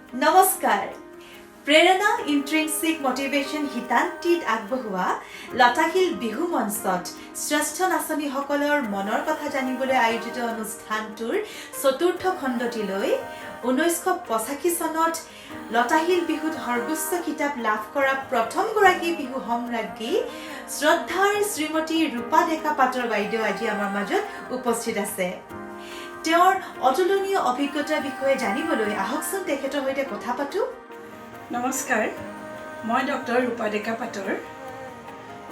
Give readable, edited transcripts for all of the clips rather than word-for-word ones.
নমস্কাৰ প্ৰেৰণা ইন্ট্ৰিনসিক মোটিভেশন হিতান্তিত আগবঢ়োৱা লতাশিল বিহু মঞ্চত শ্ৰেষ্ঠ নাচনীসকলৰ মনৰ কথা জানিবলৈ আয়োজিত অনুষ্ঠানটোৰ চতুৰ্থ খণ্ডটিলৈ 1985 চনত লতাশিল বিহুত সৰ্বোচ্চ খিতাপ লাভ কৰা প্ৰথমগৰাকী বিহু সম্ৰাজ্ঞী শ্ৰদ্ধাৰ শ্ৰীমতী ৰূপা ডেকা পাটৰ বাইদেউ আজি আমাৰ মাজত উপস্থিত আছে। তেওঁৰ অতুলনীয় অভিজ্ঞতাৰ বিষয়ে জানিবলৈ আহকচোন তেখেতৰ সৈতে কথা পাতো। নমস্কাৰ, মই ডক্টৰ ৰূপা ডেকা পাটৰ,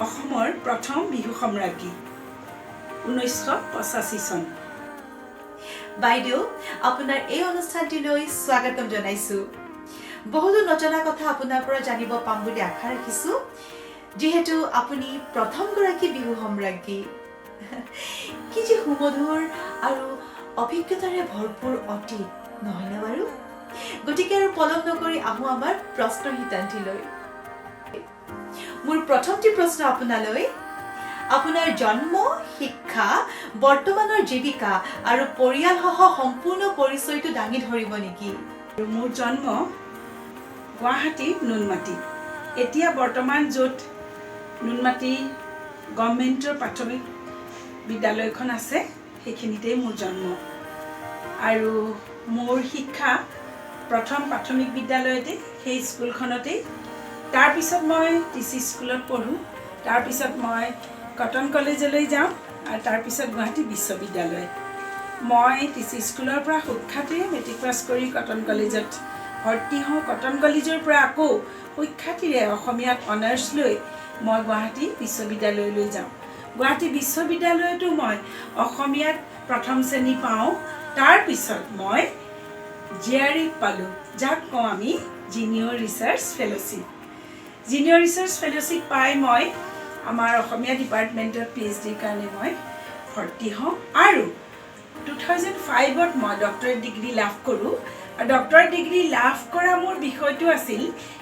অসমৰ প্ৰথম বিহু সম্ৰাজ্ঞী 1985 চন। বাইদেউ, আপোনাৰ এই অনুষ্ঠানটিলৈ স্বাগতম জনাইছো। বহুতো নজনা কথা আপোনাৰ পৰা জানিব পাম বুলি আশা ৰাখিছো, যিহেতু আপুনি প্ৰথমগৰাকী বিহু সম্ৰাজ্ঞী। কি যে সুমধুৰ আৰু অভিজ্ঞতাৰে ভৰপূৰ অতীত নহয়নে বাৰু? গতিকে আৰু পলম নকৰি আহো আমাৰ প্ৰশ্ন হিতান্তিলৈ। মোৰ প্ৰথমটি প্ৰশ্ন আপোনালৈ, আপোনাৰ জন্ম, শিক্ষা, বৰ্তমানৰ জীৱিকা আৰু পৰিয়ালসহ সম্পূৰ্ণ পৰিচয়টো দাঙি ধৰিব নেকি? মোৰ জন্ম গুৱাহাটী নুনমাটি। এতিয়া বৰ্তমান য'ত নুনমাটি গভৰ্ণমেণ্টৰ প্ৰাথমিক বিদ্যালয়খন আছে সেইখিনিতেই মোৰ জন্ম। আৰু মোৰ শিক্ষা প্ৰথম প্ৰাথমিক বিদ্যালয়তে, সেই স্কুলখনতেই। তাৰপিছত মই টিচি স্কুলত পঢ়োঁ। তাৰপিছত মই কটন কলেজলৈ যাওঁ আৰু তাৰপিছত গুৱাহাটী বিশ্ববিদ্যালয়। মই টিচি স্কুলৰ পৰা সুখ্যাতিৰে মেট্ৰিক পাছ কৰি কটন কলেজত ভৰ্তি হওঁ। কটন কলেজৰ পৰা আকৌ সুখ্যাতিৰে অসমীয়াত অনাৰ্ছ লৈ মই গুৱাহাটী বিশ্ববিদ্যালয়লৈ যাওঁ। গুৱাহাটী বিশ্ববিদ্যালয়তো মই অসমীয়াত প্ৰথম শ্ৰেণী পাওঁ। তাৰপিছত মই GRE পালোঁ, যাক কওঁ আমি junior research fellowship. Junior research fellowship পাই মই আমাৰ অসমীয়া ডিপাৰ্টমেণ্টত PhDৰ কাৰণে মই ভৰ্তি হওঁ আৰু 2005ত মই ডক্টৰেট ডিগ্ৰী লাভ কৰোঁ। আৰু ডক্টৰেট ডিগ্ৰী লাভ কৰা মোৰ বিষয়টো আছিল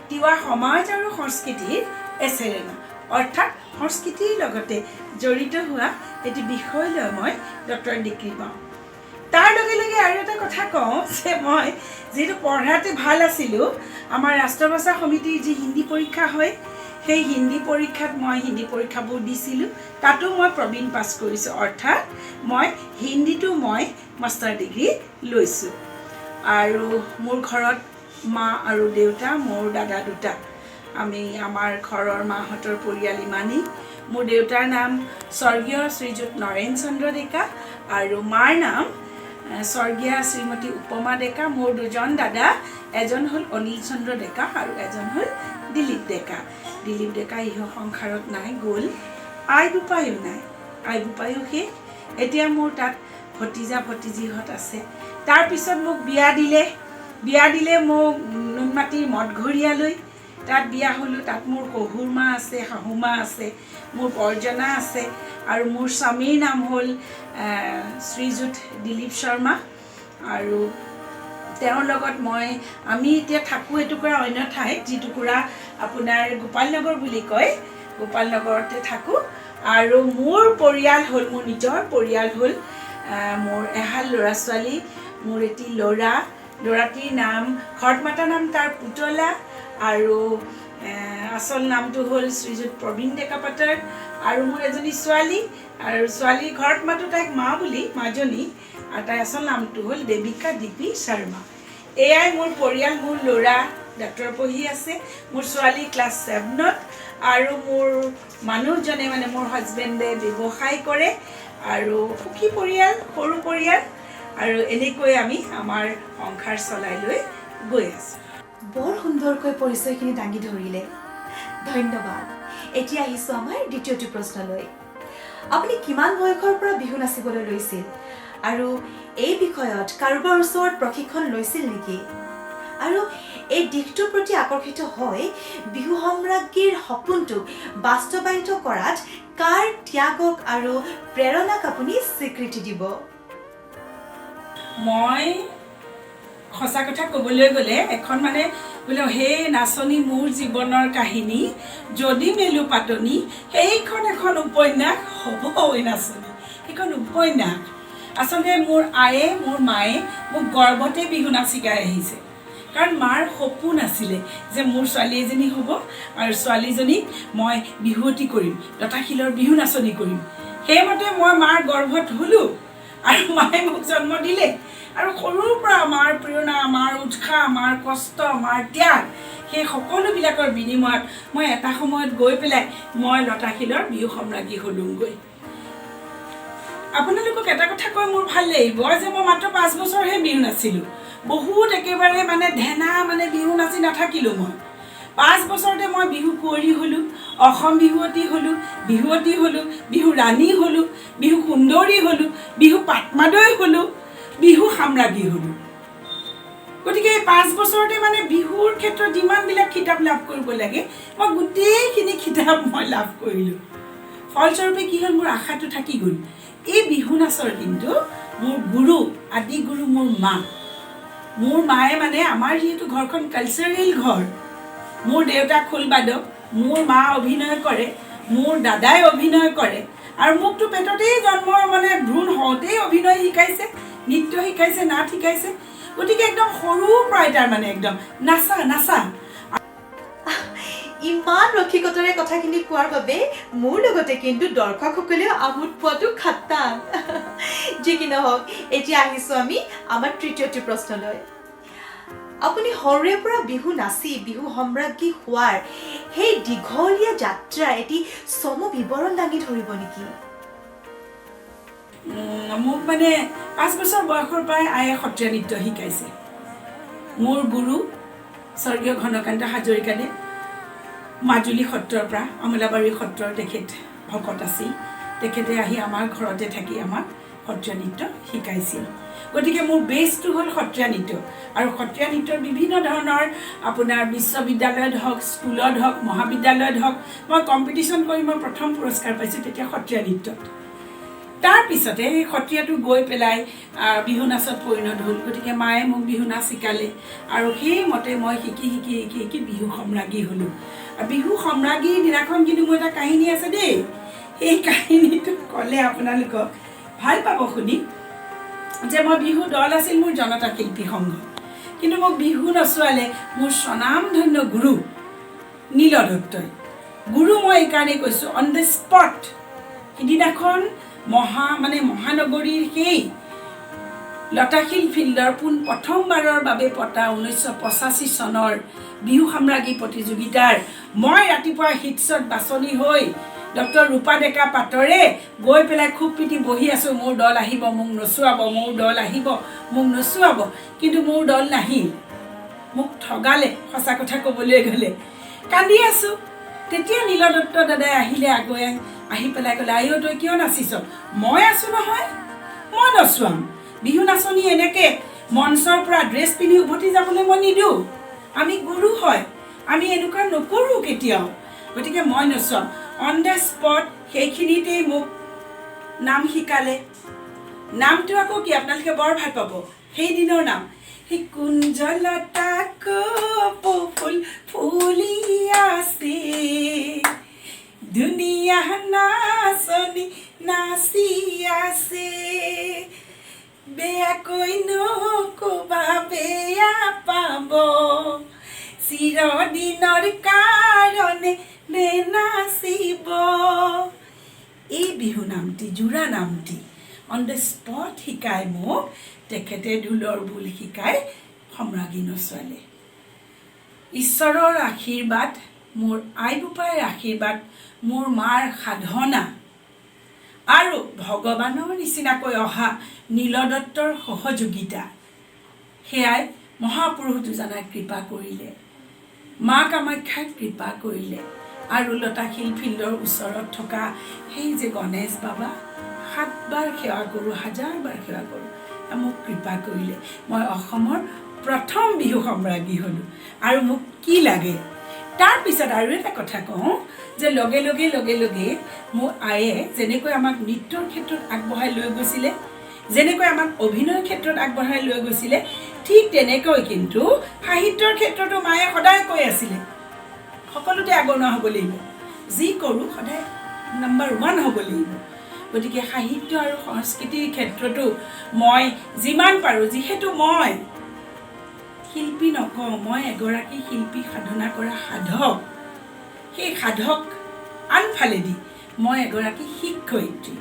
তিৱা সমাজ আৰু সংস্কৃতিৰ এছেৰেনা, অৰ্থাৎ সংস্কৃতিৰ লগতে জড়িত হোৱা এটি বিষয় লৈ মই ডক্টৰেট ডিগ্ৰী পাওঁ। তাৰ লগে লগে আৰু এটা কথা কওঁ যে মই যিহেতু পঢ়াতে ভাল আছিলোঁ, আমাৰ ৰাষ্ট্ৰভাষা সমিতিৰ যি হিন্দী পৰীক্ষা হয়, সেই হিন্দী পৰীক্ষাত মই হিন্দী পৰীক্ষাবোৰ দিছিলোঁ। তাতো মই প্ৰবীণ পাছ কৰিছোঁ, অৰ্থাৎ মই হিন্দীটো মই মাষ্টাৰ ডিগ্ৰী লৈছোঁ। আৰু মোৰ ঘৰত মা আৰু দেউতা, মোৰ দাদা দুটা। আমাৰ ঘৰৰ মাহঁতৰ পৰিয়াল ইমানেই। মোৰ দেউতাৰ নাম স্বৰ্গীয় শ্ৰীযুত নৰেন চন্দ্ৰ ডেকা আৰু মাৰ নাম স্বৰ্গীয়া শ্ৰীমতী উপমা ডেকা। মোৰ দুজন দাদা, এজন হ'ল অনিল চন্দ্ৰ ডেকা আৰু এজন হ'ল দিলীপ ডেকা। দিলীপ ডেকা ইহ সংসাৰত নাই, গ'ল। আই বোপায়ো নাই, আই বোপায়ো শেষ। এতিয়া মোৰ তাত ভতিজা ভতিজীহঁত আছে। তাৰপিছত মোক বিয়া দিলে মোক নুনমাটিৰ মঠঘৰীয়ালৈ। তাত বিয়া হ'লোঁ। তাত মোৰ শহুৰ মা আছে, শাহু মা আছে, মোৰ পৰ্জনা আছে আৰু মোৰ স্বামীৰ নাম হ'ল শ্ৰীযুত দিলীপ শৰ্মা। আৰু তেওঁৰ লগত আমি এতিয়া থাকোঁ এটুকুৰা অন্য ঠাইত, যিটুকুৰা আপোনাৰ গোপাল নগৰ বুলি কয়, গোপাল নগৰতে থাকোঁ। আৰু মোৰ পৰিয়াল হ'ল, মোৰ নিজৰ পৰিয়াল হ'ল, মোৰ এহাল ল'ৰা ছোৱালী, মোৰ এটি ল'ৰাটিৰ নাম, ঘৰত মাতা নাম তাৰ পুতলা, আৰু আচল নামটো হ'ল শ্ৰীযুত প্ৰবীণ ডেকা পাটৰ। আৰু মোৰ এজনী ছোৱালী, আৰু ছোৱালীৰ ঘৰত মাতো তাইক মা বুলি, মাজনী, আৰু তাইৰ আচল নামটো হ'ল দেৱিকা দীপী শৰ্মা। এয়াই মোৰ পৰিয়াল। মোৰ ল'ৰা ডক্টৰ পঢ়ি আছে, মোৰ ছোৱালী ক্লাছ 7ত, আৰু মোৰ মানুহজনে মোৰ হাজবেণ্ডে ব্যৱসায় কৰে। আৰু সুখী পৰিয়াল, সৰু পৰিয়াল, আৰু এনেকৈ আমি আমাৰ সংসাৰ চলাই লৈ গৈ আছোঁ। বৰ সুন্দৰকৈ পৰিচয়খিনি দাঙি ধৰিলে, ধন্যবাদ। এতিয়া আহিছোঁ আমাৰ দ্বিতীয়টো প্ৰশ্নলৈ। আপুনি কিমান বয়সৰ পৰা বিহু নাচিবলৈ লৈছিল আৰু এই বিষয়ত কাৰোবাৰ ওচৰত প্ৰশিক্ষণ লৈছিল নেকি? আৰু এই দিশটোৰ প্ৰতি আকৰ্ষিত হৈ বিহু সম্ৰাজ্ঞীৰ সপোনটোক বাস্তৱায়িত কৰাত কাৰ ত্যাগক আৰু প্ৰেৰণাক আপুনি স্বীকৃতি দিব? মই সঁচা কথা ক'বলৈ গ'লে এখন বোলে সেই নাচনী মোৰ জীৱনৰ কাহিনী, যদি মেলো পাতনি, সেইখন এখন উপন্যাস হ'ব ঐ নাচনী। সেইখন উপন্যাস আচলতে মোৰ আয়ে, মোৰ মায়ে মোক গৰ্ভতে বিহু নাচি গাই আহিছে। কাৰণ মাৰ সপোন আছিলে যে মোৰ ছোৱালী এজনী হ'ব আৰু ছোৱালীজনীক মই বিহুৱতী কৰিম, লতাশিলৰ বিহু নাচনি কৰিম। সেইমতে মই মাৰ গৰ্ভত হ'লোঁ আৰু মায়ে মোক জন্ম দিলে। আৰু সৰুৰ পৰা মাৰ প্ৰেৰণা, মাৰ উৎসাহ, মাৰ কষ্ট, মাৰ ত্যাগ, সেই সকলোবিলাকৰ বিনিময়ত মই এটা সময়ত গৈ পেলাই মই লতাশিলৰ বিহু সম্ৰাজ্ঞী হ'লোঁগৈ। আপোনালোকক এটা কথা কৈ মোৰ ভাল লাগিব যে মই মাত্ৰ 5 বছৰহে বিহু নাচিলোঁ। বহুত একেবাৰে ধেনা বিহু নাচি নাথাকিলোঁ। মই 5 বছৰতে মই বিহু কুঁৱৰী হ'লোঁ, অসম বিহুৱতী হ'লোঁ, বিহু ৰাণী হ'লোঁ, বিহু সুন্দৰী হ'লোঁ, বিহু পাটমাদৈ হ'লোঁ, বিহু সম্ৰাজ্ঞী হ'লোঁ। গতিকে এই 5 বছৰতে বিহুৰ ক্ষেত্ৰত যিমানবিলাক কিতাপ লাভ কৰিব লাগে মই গোটেইখিনি কিতাপ মই লাভ কৰিলোঁ। ফলস্বৰূপে কি হ'ল, মোৰ আশাটো থাকি গ'ল। এই বিহু নাচৰ কিন্তু মোৰ গুৰু, আদি গুৰু মোৰ মা। মোৰ মায়ে আমাৰ যিহেতু ঘৰখন কালচাৰেল ঘৰ, মোৰ দেউতা খোলবাদক, মোৰ মা অভিনয় কৰে, মোৰ দাদাই অভিনয় কৰে, আৰু মোকতো পেটতেই জন্ম ভ্ৰূণ হওঁতেই অভিনয় শিকাইছে, নৃত্য শিকাইছে, নাট শিকাইছে। গতিকে একদম সৰুৰ পৰাই একদম নাচা। ইমান ৰসিকতাৰে কথাখিনি কোৱাৰ বাবে মোৰ লগতে কিন্তু দৰ্শকসকলেও আমোদ পোৱাটো খাটাং। যি কি নহওক, এতিয়া আহিছোঁ আমি আমাৰ তৃতীয়টি প্ৰশ্নলৈ। আপুনি সৰুৰে পৰা বিহু নাচি বিহু সম্ৰাজ্ঞী হোৱাৰ সেই দীঘলীয়া যাত্ৰা এটি চমু বিৱৰণ দাঙি ধৰিব নেকি? মোক 5 বছৰ বয়সৰ পৰাই আয়ে সত্ৰীয়া নৃত্য শিকাইছে। মোৰ গুৰু স্বৰ্গীয় ঘনকান্ত হাজৰিকাদেৱ মাজুলী সত্ৰৰ পৰা, আমোলাবাৰী সত্ৰৰ তেখেত ভকত আছিল। তেখেতে আহি আমাৰ ঘৰতে থাকি আমাক সত্ৰীয়া নৃত্য শিকাইছিল। গতিকে মোৰ বেছটো হ'ল সত্ৰীয়া নৃত্য। আৰু সত্ৰীয়া নৃত্যৰ বিভিন্ন ধৰণৰ আপোনাৰ বিশ্ববিদ্যালয়ত হওক, স্কুলত হওক, মহাবিদ্যালয়ত হওক, মই কম্পিটিশ্যন কৰি মই প্ৰথম পুৰস্কাৰ পাইছোঁ তেতিয়া সত্ৰীয়া নৃত্যত। তাৰপিছতে সেই সত্ৰীয়াটো গৈ পেলাই বিহু নাচত পৰিণত হ'ল। গতিকে মায়ে মোক বিহু নাচ শিকালে আৰু সেইমতে মই শিকি বিহু সম্ৰাজ্ঞী হ'লোঁ। আৰু বিহু সম্ৰাজ্ঞীৰ দিনাখন কিন্তু মোৰ এটা কাহিনী আছে দেই। সেই কাহিনীটো ক'লে আপোনালোকক ভাল পাব শুনি, যে মই বিহু দল আছিল মোৰ জনতা শিল্পী সংঘ, কিন্তু মোক বিহু নচোৱালে মোৰ স্বনামধন্য গুৰু নীল দত্তই। গুৰু মই এইকাৰণেই কৈছোঁ, অন দ্য স্পট সিদিনাখন মহানগৰীৰ সেই লতাশিল ফিল্ডৰ প্ৰথমবাৰৰ বাবে পতা 1985 চনৰ বিহু সম্ৰাজ্ঞী প্ৰতিযোগিতাৰ মই ৰাতিপুৱা হিটছত বাছনি হৈ ডক্টৰ ৰূপা ডেকা পাটৰে গৈ পেলাই খুব পিটি বহি আছোঁ, মোৰ দল আহিব মোক নচুৱাব, মোৰ দল আহিব মোক নচুৱাব। কিন্তু মোৰ দল নাহিল, মোক ঠগালে। সঁচা কথা ক'বলৈ গ'লে কান্দি আছোঁ। তেতিয়া নীল দত্ত দাদাই আহিলে, আগুৱাই আহি পেলাই ক'লে, আইঅ তই কিয় নাচিছ? মই আছোঁ নহয়, মই নচুৱাম। বিহু নাচনি এনেকৈ মঞ্চৰ পৰা ড্ৰেছ পিন্ধি উভতি যাবলৈ মই নিদিওঁ। আমি গুৰু হয়, আমি এনেকুৱা নকৰোঁ কেতিয়াও। গতিকে মই নচুৱাম। অন দ্য স্পট সেইখিনিতেই মোক নাম শিকালে। নামটো আকৌ কি আপোনালোকে বৰ ভাল পাব, সেইদিনৰ নাম। সেই কুঞ্জলতা কপৌফুল ফুলি আছে, দুনিয়া নাচনি নাচি আছে, বেয়াকৈ নকবা বেয়া পাব, চিৰদিনৰ কাৰণে নেনাচিব। এই বিহু নামটি, জোৰা নামটি অন দ্য স্পট শিকাই মোক তেখেতে ঢোলৰ বোল শিকাই সম্ৰাজ্ঞী নচোৱালে। ঈশ্বৰৰ আশীৰ্বাদ, মোৰ আই বোপাইৰ আশীৰ্বাদ, মোৰ মাৰ সাধনা আৰু ভগৱানৰ নিচিনাকৈ অহা নীল দত্তৰ সহযোগিতা, সেয়াই মহাপুৰুষ দুজনাই কৃপা কৰিলে, মা কামাখ্যাই কৃপা কৰিলে। আৰু লতাশিল ফিল্ডৰ ওচৰত থকা সেই যে গণেশ বাবা, 7 বাৰ সেৱা কৰোঁ, 1000 বাৰ সেৱা কৰোঁ, মোক কৃপা কৰিলে। মই অসমৰ প্ৰথম বিহু সম্ৰাজ্ঞী হ'লোঁ। আৰু মোক কি লাগে? তাৰপিছত আৰু এটা কথা কওঁ যে লগে লগে মোৰ আয়ে যেনেকৈ আমাক নৃত্যৰ ক্ষেত্ৰত আগবঢ়াই লৈ গৈছিলে, যেনেকৈ আমাক অভিনয়ৰ ক্ষেত্ৰত আগবঢ়াই লৈ গৈছিলে, ঠিক তেনেকৈ কিন্তু সাহিত্যৰ ক্ষেত্ৰতো মায়ে সদায় কৈ আছিলে, সকলোতে আগৰণুৱা হ'ব লাগিব, যি কৰোঁ সদায় নম্বৰ 1 হ'ব লাগিব। গতিকে সাহিত্য আৰু সংস্কৃতিৰ ক্ষেত্ৰতো মই যিমান পাৰোঁ, যিহেতু মই শিল্পী নকওঁ, মই এগৰাকী শিল্পী সাধনা কৰা সাধক। সেই সাধক আনফালেদি মই এগৰাকী শিক্ষয়িত্ৰী।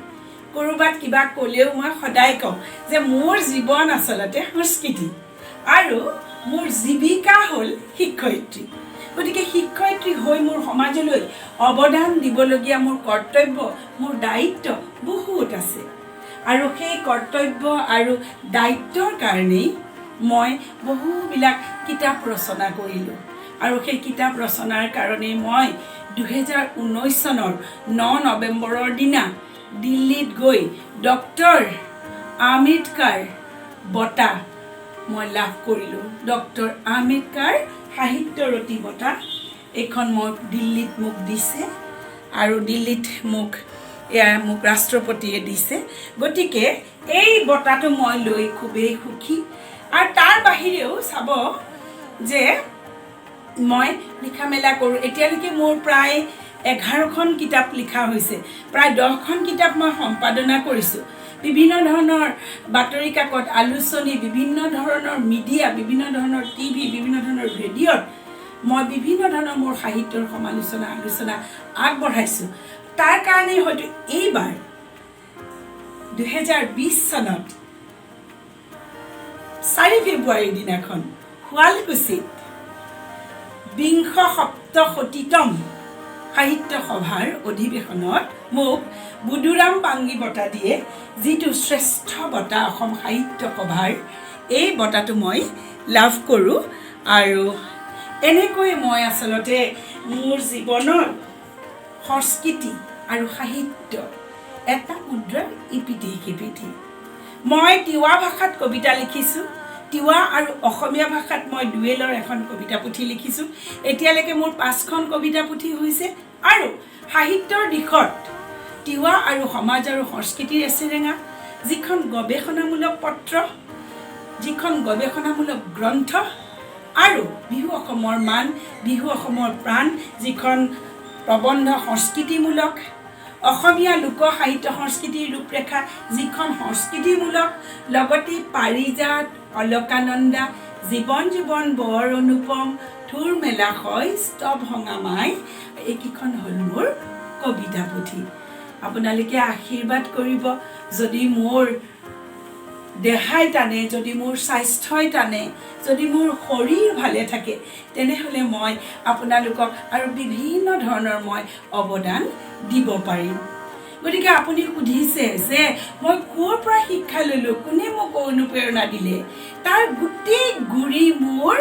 ক'ৰবাত কিবা ক'লেও মই সদায় কওঁ যে মোৰ জীৱন আচলতে সংস্কৃতি আৰু মোৰ জীৱিকা হ'ল শিক্ষয়িত্ৰী। গতিকে শিক্ষয়িত্ৰী হৈ মোৰ সমাজলৈ অৱদান দিবলগীয়া মোৰ কৰ্তব্য, মোৰ দায়িত্ব বহুত আছে। আৰু সেই কৰ্তব্য আৰু দায়িত্বৰ কাৰণেই মই বহুবিলাক কিতাপ ৰচনা কৰিলোঁ। আৰু সেই কিতাপ ৰচনাৰ কাৰণে মই 2019 চনৰ 9 নৱেম্বৰৰ দিনা দিল্লীত গৈ ডক্টৰ আম্বেদকাৰ বঁটা মই লাভ কৰিলোঁ। ডক্টৰ আম্বেদকাৰ সাহিত্যৰতী বঁটা এইখন মই দিল্লীত মোক দিছে আৰু দিল্লীত মোক ৰাষ্ট্ৰপতিয়ে দিছে। গতিকে এই বঁটাটো মই লৈ খুবেই সুখী। আৰু তাৰ বাহিৰেও চাব যে মই লিখা মেলা কৰোঁ। এতিয়ালৈকে মোৰ প্ৰায় 11খন কিতাপ লিখা হৈছে, প্ৰায় 10খন কিতাপ মই সম্পাদনা কৰিছোঁ। বিভিন্ন ধৰণৰ বাতৰি কাকত, আলোচনী, বিভিন্ন ধৰণৰ মিডিয়া, বিভিন্ন ধৰণৰ টিভি, বিভিন্ন ধৰণৰ ৰেডিঅ'ত মই বিভিন্ন ধৰণৰ মোৰ সাহিত্যৰ সমালোচনা আলোচনা আগবঢ়াইছোঁ। তাৰ কাৰণে হয়তো এইবাৰ 2020 চনত 4 ফেব্ৰুৱাৰীৰ দিনাখন শুৱালকুছিত 20ম সাহিত্য সভাৰ অধিৱেশনত মোক বুদুৰাম পাংগি বঁটা দিয়ে, যিটো শ্ৰেষ্ঠ বঁটা অসম সাহিত্য সভাৰ। এই বঁটাটো মই লাভ কৰোঁ। আৰু এনেকৈ মই আচলতে মোৰ জীৱনৰ সংস্কৃতি আৰু সাহিত্য এটা মুদ্ৰাৰ ইপিঠি সিপিঠি। মই তিৱা ভাষাত কবিতা লিখিছোঁ। তিৱা আৰু অসমীয়া ভাষাত মই ডুৱেলৰ এখন কবিতা পুথি লিখিছোঁ। এতিয়ালৈকে মোৰ 5খন কবিতা পুথি হৈছে। আৰু সাহিত্যৰ দিশত তিৱা আৰু সমাজ আৰু সংস্কৃতিৰ এচেৰেঙা যিখন গৱেষণামূলক পত্ৰ, যিখন গৱেষণামূলক গ্ৰন্থ, আৰু বিহু অসমৰ মান, বিহু অসমৰ প্ৰাণ যিখন প্ৰবন্ধ সংস্কৃতিমূলক, অসমীয়া লোক সাহিত্য সংস্কৃতিৰ ৰূপৰেখা যিখন সংস্কৃতিমূলক, লগতে পাৰিজাত, অলকানন্দা, জীৱন জীৱন বৰ অনুপম, থুৰ মেলা হয়, স্তৱ ভঙা মাই, এইকেইখন হ'ল মোৰ কবিতা পুথি। আপোনালোকে আশীৰ্বাদ কৰিব। যদি মোৰ দেহাই টানে, যদি মোৰ স্বাস্থ্যই টানে, যদি মোৰ শৰীৰ ভালে থাকে, তেনেহ'লে মই আপোনালোকক আৰু বিভিন্ন ধৰণৰ মই অৱদান দিব পাৰিম। গতিকে আপুনি সুধিছে যে মই ক'ৰ পৰা শিক্ষা ল'লোঁ, কোনে মোক অনুপ্ৰেৰণা দিলে। তাৰ গোটেই গুৰি মোৰ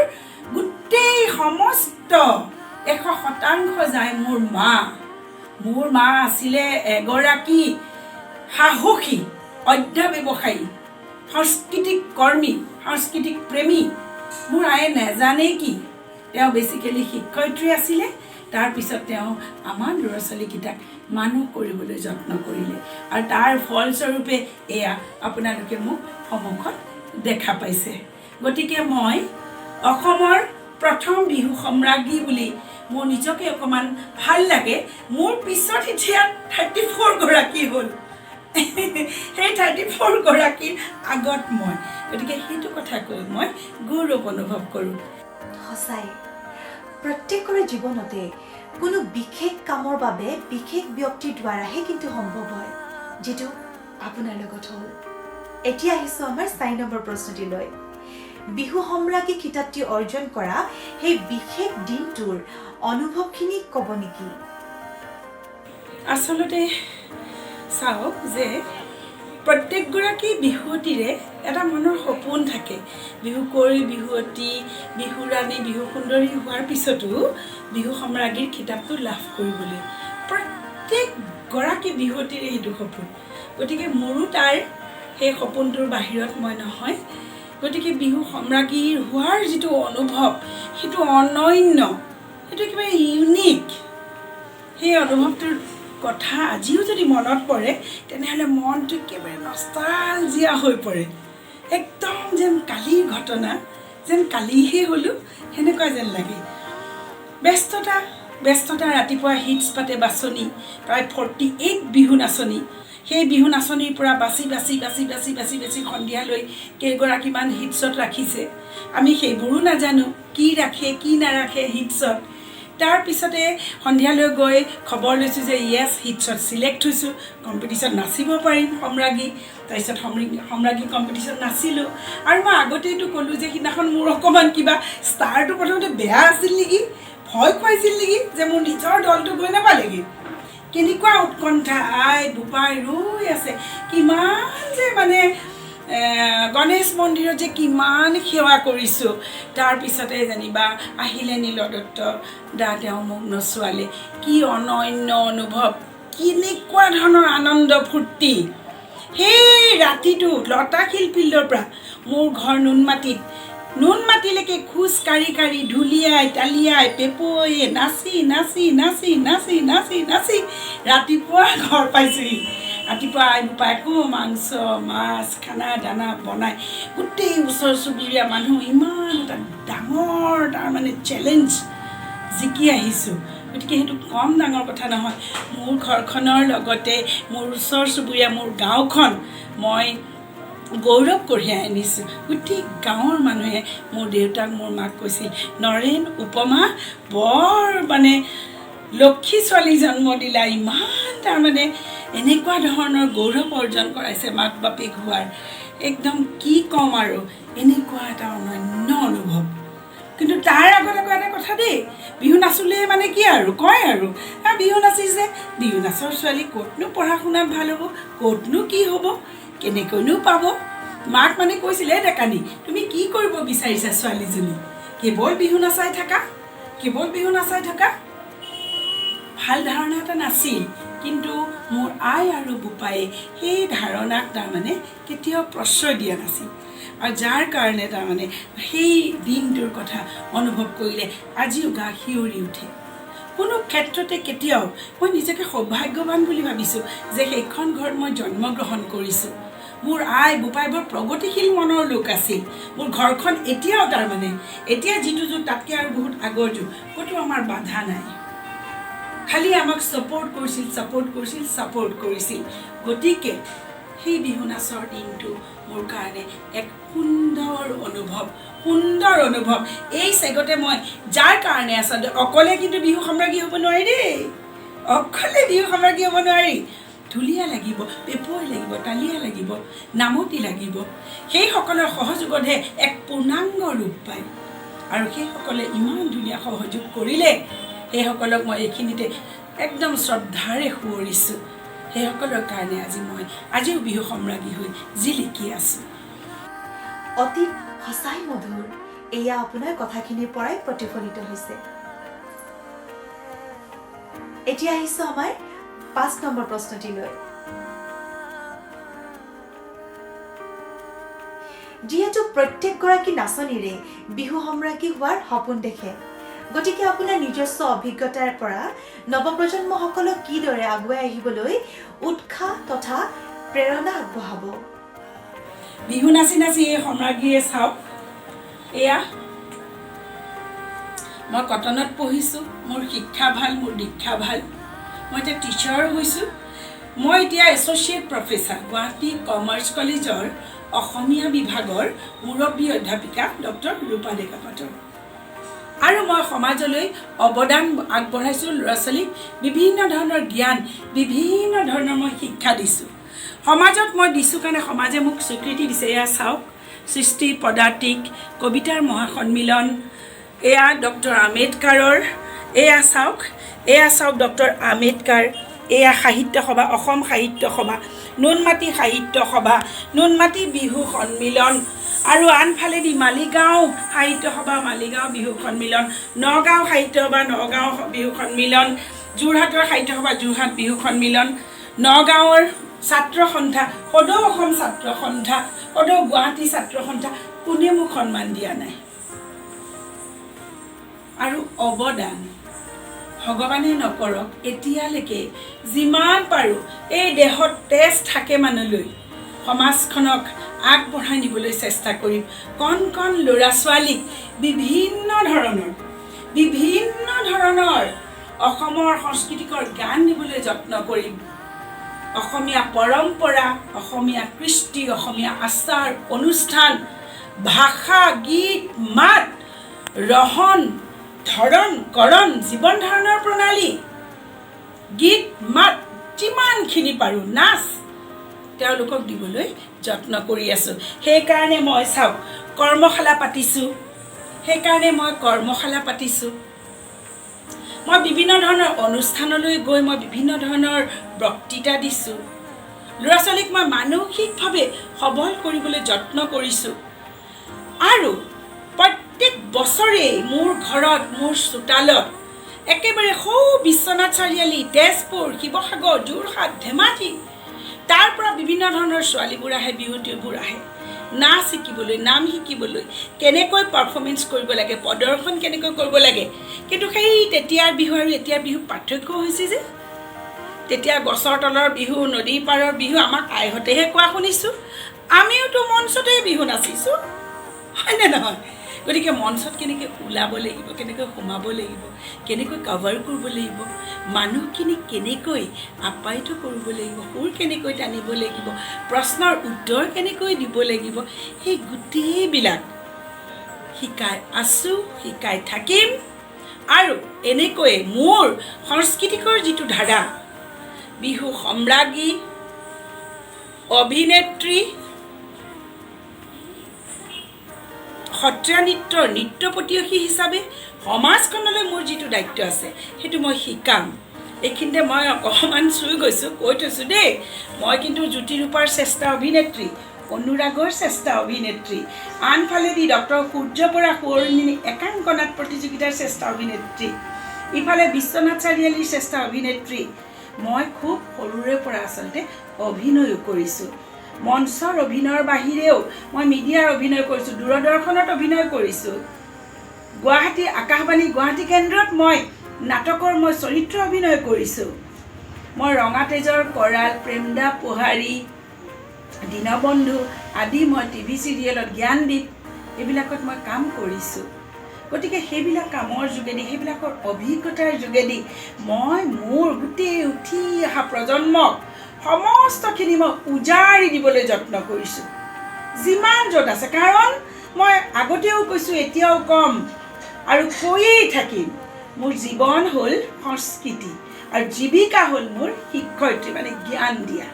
গোটেই সমস্ত 100% যায় মোৰ মা। মোৰ মা আছিলে এগৰাকী সাহসী অধ্যৱসায়ী, সাংস্কৃতিক কৰ্মী, সাংস্কৃতিক প্ৰেমী। মোৰ আয়ে নেজানে কি, তেওঁ বেছিকেলি শিক্ষয়িত্ৰী আছিলে। তাৰপিছত তেওঁ আমাৰ ল'ৰা ছোৱালীকেইটাক মানুহ কৰিবলৈ যত্ন কৰিলে। আৰু তাৰ ফলস্বৰূপে এয়া আপোনালোকে মোক সন্মুখত দেখা পাইছে। গতিকে মই অসমৰ প্ৰথম বিহু সম্ৰাজ্ঞী বুলি মোৰ নিজকে অকণমান ভাল লাগে। মোৰ পিছত এতিয়া 34 গৰাকী হ'ল। সেই 34 গৰাকীৰ আগত মই, গতিকে সেইটো কথা কৈ মই গৌৰৱ অনুভৱ কৰোঁ। সঁচাই প্ৰত্যেকৰে জীৱনতে কোনো বিশেষ কামৰ বাবে বিশেষ ব্যক্তিৰ দ্বাৰাহে কিন্তু সম্ভৱ হয়, যিটো আপোনাৰ লগত হ'ল। এতিয়া আহিছোঁ আমাৰ 4 নম্বৰ প্ৰশ্নটিলৈ। বিহু সম্ৰাজ্ঞী খিতাপটি অৰ্জন কৰা সেই বিশেষ দিনটোৰ অনুভৱখিনি ক'ব নেকি? আচলতে চাওক যে প্ৰত্যেকগৰাকী বিহুৱতীৰে এটা মনৰ সপোন থাকে। বিহু কৰি বিহুৱতী, বিহু ৰাণী, বিহু সুন্দৰী হোৱাৰ পিছতো বিহু সম্ৰাজ্ঞীৰ খিতাপটো লাভ কৰিবলৈ প্ৰত্যেকগৰাকী বিহুৱতীৰে সেইটো সপোন। গতিকে মোৰো তাৰ সেই সপোনটোৰ বাহিৰত মই নহয়। গতিকে বিহু সম্ৰাজ্ঞী হোৱাৰ যিটো অনুভৱ, সেইটো অনন্য, সেইটো একেবাৰে ইউনিক। সেই অনুভৱটোৰ কথা আজিও যদি মনত পৰে, তেনেহ'লে মনটো একেবাৰে নষ্টালজিয়া হৈ পৰে। একদম যেন কালিৰ ঘটনা, যেন কালিহে হ'লোঁ, সেনেকুৱা যেন লাগে। ব্যস্ততা ৰাতিপুৱা হিটছ পাতে বাছনি, প্ৰায় 48 বিহু নাচনি, সেই বিহু নাচনিৰ পৰা বাছি বাছি বাছি বাছি বাছি বাছি সন্ধিয়ালৈ কেইগৰাকীমান হিটছত ৰাখিছে আমি সেইবোৰো নাজানো কি ৰাখে কি নাৰাখে হিটছত তাৰপিছতে সন্ধিয়ালৈ গৈ খবৰ লৈছোঁ যে য়েছ হিটছত ছিলেক্ট হৈছোঁ কম্পিটিশ্যন নাচিব পাৰিম সম্ৰাগী তাৰপিছত সম্ৰাগী কম্পিটিশ্যন নাচিলোঁ আৰু মই আগতেইতো ক'লোঁ যে সিদিনাখন মোৰ অকণমান কিবা ষ্টাৰটো প্ৰথমতে বেয়া আছিল নেকি ভয় খুৱাইছিল নেকি যে মোৰ নিজৰ দলটো গৈ নাপালেগৈ কেনেকুৱা উৎকণ্ঠা আই বোপাই ৰৈ আছে কিমান যে মানে গণেশ মন্দিৰত যে কিমান সেৱা কৰিছোঁ তাৰপিছতে যেনিবা আহিলে নীলদত্ত দা তেওঁ মোক নচোৱালে কি অনন্য অনুভৱ কেনেকুৱা ধৰণৰ আনন্দ ফূৰ্তি সেই ৰাতিটো লতাশিল ফিল্ডৰ পৰা মোৰ ঘৰ নুনমাটিলৈকে খোজ কাঢ়ি কাঢ়ি ঢুলিয়াই তালিয়াই পেপৈয়ে নাচি নাচি নাচি নাচি নাচি নাচি ৰাতিপুৱা ঘৰ পাইছোঁহি ৰাতিপুৱা আই বোপাই আকৌ মাংস মাছ খানা দানা বনাই গোটেই ওচৰ চুবুৰীয়া মানুহ ইমান এটা ডাঙৰ তাৰমানে চেলেঞ্জ জিকি আহিছোঁ গতিকে সেইটো কম ডাঙৰ কথা নহয় মোৰ ঘৰখনৰ লগতে মোৰ ওচৰ চুবুৰীয়া মোৰ গাঁওখন মই গৌৰৱ কঢ়িয়াই আনিছোঁ গোটেই গাঁৱৰ মানুহে মোৰ দেউতাক মোৰ মাক কৈছিল নৰেন উপমা বৰ মানে লক্ষী ছোৱালী জন্ম দিলা ইমান তাৰমানে এনেকুৱা ধৰণৰ গৌৰৱ অৰ্জন কৰাইছে মাক বাপেক হোৱাৰ একদম কি ক'ম আৰু এনেকুৱা এটা অনন্য অনুভৱ কিন্তু তাৰ আগত আকৌ এটা কথা দেই বিহু নাচলে মানে কি আৰু কয় আৰু বিহু নাচিছে বিহু নাচৰ ছোৱালী ক'তনো পঢ়া শুনাত ভাল হ'ব ক'তনো কি হ'ব কেনেকৈনো পাব মাক মানে কৈছিলে ডেকানি তুমি কি কৰিব বিচাৰিছা ছোৱালীজনী কেৱল বিহু নাচাই থাকা ভাল ধাৰণা এটা নাছিল কিন্তু মোৰ আই আৰু বোপায়ে সেই ধাৰণাক তাৰমানে কেতিয়াও প্ৰশ্ৰয় দিয়া নাছিল আৰু যাৰ কাৰণে তাৰমানে সেই দিনটোৰ কথা অনুভৱ কৰিলে আজিও গা শিয়ৰি উঠে কোনো ক্ষেত্ৰতে কেতিয়াও মই নিজকে সৌভাগ্যৱান বুলি ভাবিছোঁ যে সেইখন ঘৰত মই জন্মগ্ৰহণ কৰিছোঁ মোৰ আই বোপাই বৰ প্ৰগতিশীল মনৰ লোক আছিল মোৰ ঘৰখন এতিয়াও তাৰমানে এতিয়া যিটো যুগ তাতকৈ আৰু বহুত আগৰ যুগ ক'তো আমাৰ বাধা নাই খালি আমাক ছাপোৰ্ট কৰিছিল গতিকে সেই বিহু নাচৰ দিনটো মোৰ কাৰণে এক সুন্দৰ অনুভৱ এই চেগতে মই যাৰ কাৰণে আচলতে অকলে কিন্তু বিহু সম্ৰাজ্ঞী হ'ব নোৱাৰি দেই ঢুলীয়া লাগিব পেপৈ লাগিব তালিয়া লাগিব নামতি লাগিব সেইসকলৰ সহযোগতহে এক পূৰ্ণাংগ ৰূপ পায় আৰু সেইসকলে ইমান ধুনীয়া সহযোগ কৰিলে সেইসকলক মই এইখিনিতে একদম শ্ৰদ্ধাৰে সুঁৱৰিছোঁ সেইসকলৰ কাৰণে আজিও বিহু সম্ৰাজ্ঞী হৈ জিলিকি আছোঁ অতি সঁচাই মধুৰ এয়া আপোনাৰ কথাখিনিৰ পৰাই প্ৰতিফলিত হৈছে এতিয়া আহিছোঁ আমাৰ 5 নম্বৰ প্ৰশ্নটিলৈ যিহেতু প্ৰত্যেকগৰাকী নাচনীৰে বিহু সম্ৰাজ্ঞী হোৱাৰ সপোন দেখে গতিকে আপোনাৰ নিজস্ব অভিজ্ঞতাৰ পৰা নৱপ্ৰজন্মসকলক কিদৰে আগুৱাই আহিবলৈ উৎসাহ তথা প্ৰেৰণা আগবঢ়াব বিহু নাচি নাচি এই সম্ৰাজ্ঞীয়ে চাওক এয়া মই কটনত পঢ়িছোঁ মোৰ শিক্ষা ভাল মোৰ দীক্ষা ভাল মই এতিয়া টিচাৰ হৈছোঁ মই এতিয়া এছ'চিয়েট প্ৰফেচাৰ গুৱাহাটী কমাৰ্চ কলেজৰ অসমীয়া বিভাগৰ মুৰব্বী অধ্যাপিকা ডক্টৰ ৰূপা ডেকা পাটৰ আৰু মই সমাজলৈ অৱদান আগবঢ়াইছোঁ ল'ৰা ছোৱালীক বিভিন্ন ধৰণৰ জ্ঞান বিভিন্ন ধৰণৰ মই শিক্ষা দিছোঁ সমাজত মই দিছোঁ কাৰণে সমাজে মোক স্বীকৃতি দিছে এয়া চাওক সৃষ্টি পদাতিক কবিতাৰ মহাসন্মিলন এয়া ডক্টৰ আম্বেদকাৰৰ এয়া চাওক ডক্টৰ আম্বেদকাৰ এয়া সাহিত্য সভা অসম সাহিত্য সভা নুনমাটি সাহিত্য সভা নুনমাটি বিহু সন্মিলন আৰু আনফালেদি মালিগাঁও সাহিত্য সভা মালিগাঁও বিহু সন্মিলন নগাঁও সাহিত্য সভা নগাঁও বিহু সন্মিলন যোৰহাটৰ সাহিত্য সভা যোৰহাট বিহু সন্মিলন নগাঁৱৰ ছাত্ৰ সন্থা সদৌ অসম ছাত্ৰ সন্থা সদৌ গুৱাহাটী ছাত্ৰ সন্থা কোনে মোক সন্মান দিয়া নাই আৰু অৱদান ভগৱানে নকৰক এতিয়ালৈকে যিমান পাৰোঁ এই দেহত তেজ থাকে মানুহলৈ সমাজখনক আগবঢ়াই নিবলৈ চেষ্টা কৰিম কণ কণ ল'ৰা ছোৱালীক বিভিন্ন ধৰণৰ অসমৰ সংস্কৃতিকৰ জ্ঞান দিবলৈ যত্ন কৰিম অসমীয়া পৰম্পৰা, অসমীয়া কৃষ্টি, অসমীয়া আচাৰ অনুষ্ঠান, ভাষা, গীত, মাত, ৰহন, ধৰণ, কৰণ, জীৱন ধাৰণৰ প্ৰণালী, গীত, মাত, যিমানখিনি পাৰোঁ নাচ তেওঁলোকক দিবলৈ যত্ন কৰি আছোঁ। সেইকাৰণে মই চাওক কৰ্মশালা পাতিছোঁ। মই বিভিন্ন ধৰণৰ অনুষ্ঠানলৈ গৈ মই বিভিন্ন ধৰণৰ বক্তৃতা দিছোঁ। ল'ৰা ছোৱালীক মই মানসিকভাৱে সবল কৰিবলৈ যত্ন কৰিছোঁ। আৰু প্ৰত্যেক বছৰেই মোৰ ঘৰত, মোৰ চোতালত, একেবাৰে সৌ বিশ্বনাথ চাৰিআলি, তেজপুৰ, শিৱসাগৰ, যোৰহাট, ধেমাজি, তাৰ পৰা বিভিন্ন ধৰণৰ ছোৱালীবোৰ আহে, বিহুৱতীবোৰ আহে নাচ শিকিবলৈ, নাম শিকিবলৈ, কেনেকৈ পাৰফৰ্মেঞ্চ কৰিব লাগে, প্ৰদৰ্শন কেনেকৈ কৰিব লাগে। কিন্তু সেই তেতিয়াৰ বিহু আৰু এতিয়াৰ বিহু পাৰ্থক্য হৈছে যে তেতিয়া গছৰ তলৰ বিহু, নদীৰ পাৰৰ বিহু আমাক আইহঁতেহে কোৱা শুনিছোঁ। আমিওতো মঞ্চতে বিহু নাচিছোঁ, হয়নে নহয়? গতিকে মঞ্চত কেনেকৈ ওলাব লাগিব, কেনেকৈ সোমাব লাগিব, কেনেকৈ কভাৰ কৰিব লাগিব, মানুহখিনি কেনেকৈ আপ্যায়িত কৰিব লাগিব, সুৰ কেনেকৈ টানিব লাগিব, প্ৰশ্নৰ উত্তৰ কেনেকৈ দিব লাগিব, সেই গোটেইবিলাক শিকাই আছোঁ, শিকাই থাকিম। আৰু এনেকৈয়ে মোৰ সাংস্কৃতিকৰ যিটো ধাৰা, বিহু সম্ৰাজ্ঞী, অভিনেত্ৰী, সত্ৰীয়া নৃত্যৰ নৃত্যপটীয়সী হিচাপে সমাজখনলৈ মোৰ যিটো দায়িত্ব আছে সেইটো মই শিকাম। এইখিনিতে মই অকণমান চুই গৈছোঁ, কৈ থৈছোঁ দেই, মই কিন্তু জ্যোতিৰূপাৰ শ্ৰেষ্ঠ অভিনেত্ৰী, অনুৰাগৰ শ্ৰেষ্ঠ অভিনেত্ৰী, আনফালেদি ডক্টৰ সূৰ্য বৰা সুৱৰ্ণিনী একাংকনাট প্ৰতিযোগিতাৰ শ্ৰেষ্ঠ অভিনেত্ৰী, ইফালে বিশ্বনাথ চাৰিআলিৰ শ্ৰেষ্ঠ অভিনেত্ৰী। মই খুব সৰুৰে পৰা আচলতে অভিনয়ো কৰিছোঁ। মঞ্চৰ অভিনয়ৰ বাহিৰেও মই মিডিয়াৰ অভিনয় কৰিছোঁ, দূৰদৰ্শনত অভিনয় কৰিছোঁ। গুৱাহাটী আকাশবাণী গুৱাহাটী কেন্দ্ৰত মই নাটকৰ চৰিত্ৰ অভিনয় কৰিছোঁ। মই ৰঙা তেজৰ কৰাল, প্ৰেমদা পোহাৰী, দীনবন্ধু আদি মই টিভি চিৰিয়েলত, জ্ঞানদীপ, এইবিলাকত মই কাম কৰিছোঁ। গতিকে সেইবিলাক কামৰ যোগেদি, সেইবিলাকৰ অভিজ্ঞতাৰ যোগেদি মই মোৰ গোটেই উঠি অহা প্ৰজন্মক সমস্তখিনি মই উজাৰি দিবলৈ যত্ন কৰিছোঁ, যিমান য'ত আছে। কাৰণ মই আগতেও কৈছোঁ, এতিয়াও ক'ম আৰু কৈয়েই থাকিম, মোৰ জীৱন হ'ল সংস্কৃতি আৰু জীৱিকা হ'ল মোৰ শিক্ষয়িত্ৰী, মানে জ্ঞান দিয়া।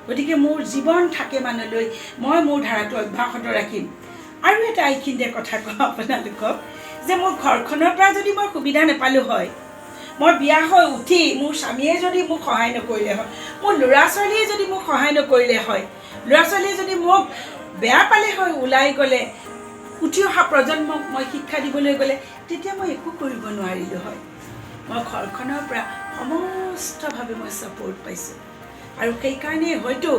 গতিকে মোৰ জীৱন থাকে মানলৈ মই মোৰ ধাৰাটো অব্যাহত ৰাখিম। আৰু এটা এইখিনিতে কথা কওঁ আপোনালোকক, যে মোৰ ঘৰখনৰ পৰা যদি মই সুবিধা নাপালোঁ হয়, মই বিয়া হৈ উঠি মোৰ স্বামীয়ে যদি মোক সহায় নকৰিলে হয়, মোৰ ল'ৰা ছোৱালীয়ে যদি মোক সহায় নকৰিলে হয়, ল'ৰা ছোৱালীয়ে যদি মোক বেয়া পালে হয়, ওলাই গ'লে, উঠি অহা প্ৰজন্মক মই শিক্ষা দিবলৈ গ'লে, তেতিয়া মই একো কৰিব নোৱাৰিলোঁ হয়। মই ঘৰখনৰ পৰা সমস্তভাৱে মই ছাপোৰ্ট পাইছোঁ। আৰু সেইকাৰণে হয়তো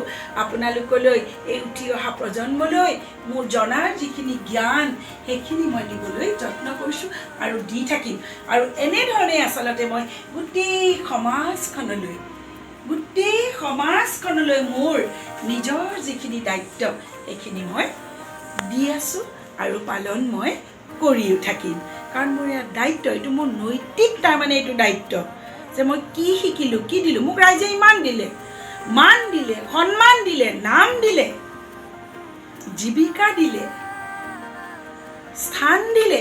আপোনালোকলৈ, এই উঠি অহা প্ৰজন্মলৈ মোৰ জনাৰ যিখিনি জ্ঞান সেইখিনি মই দিবলৈ যত্ন কৰিছোঁ আৰু দি থাকিম। আৰু এনেধৰণে আচলতে মই গোটেই সমাজখনলৈ মোৰ নিজৰ যিখিনি দায়িত্ব সেইখিনি মই দি আছোঁ আৰু পালন মই কৰিও থাকিম। কাৰণ মোৰ ইয়াৰ দায়িত্ব, এইটো মোৰ নৈতিক, তাৰমানে এইটো দায়িত্ব যে মই কি শিকিলোঁ, কি দিলোঁ। মোক ৰাইজে ইমান দিলে, মান দিলে, সন্মান দিলে, নাম দিলে, জীৱিকা দিলে, স্থান দিলে।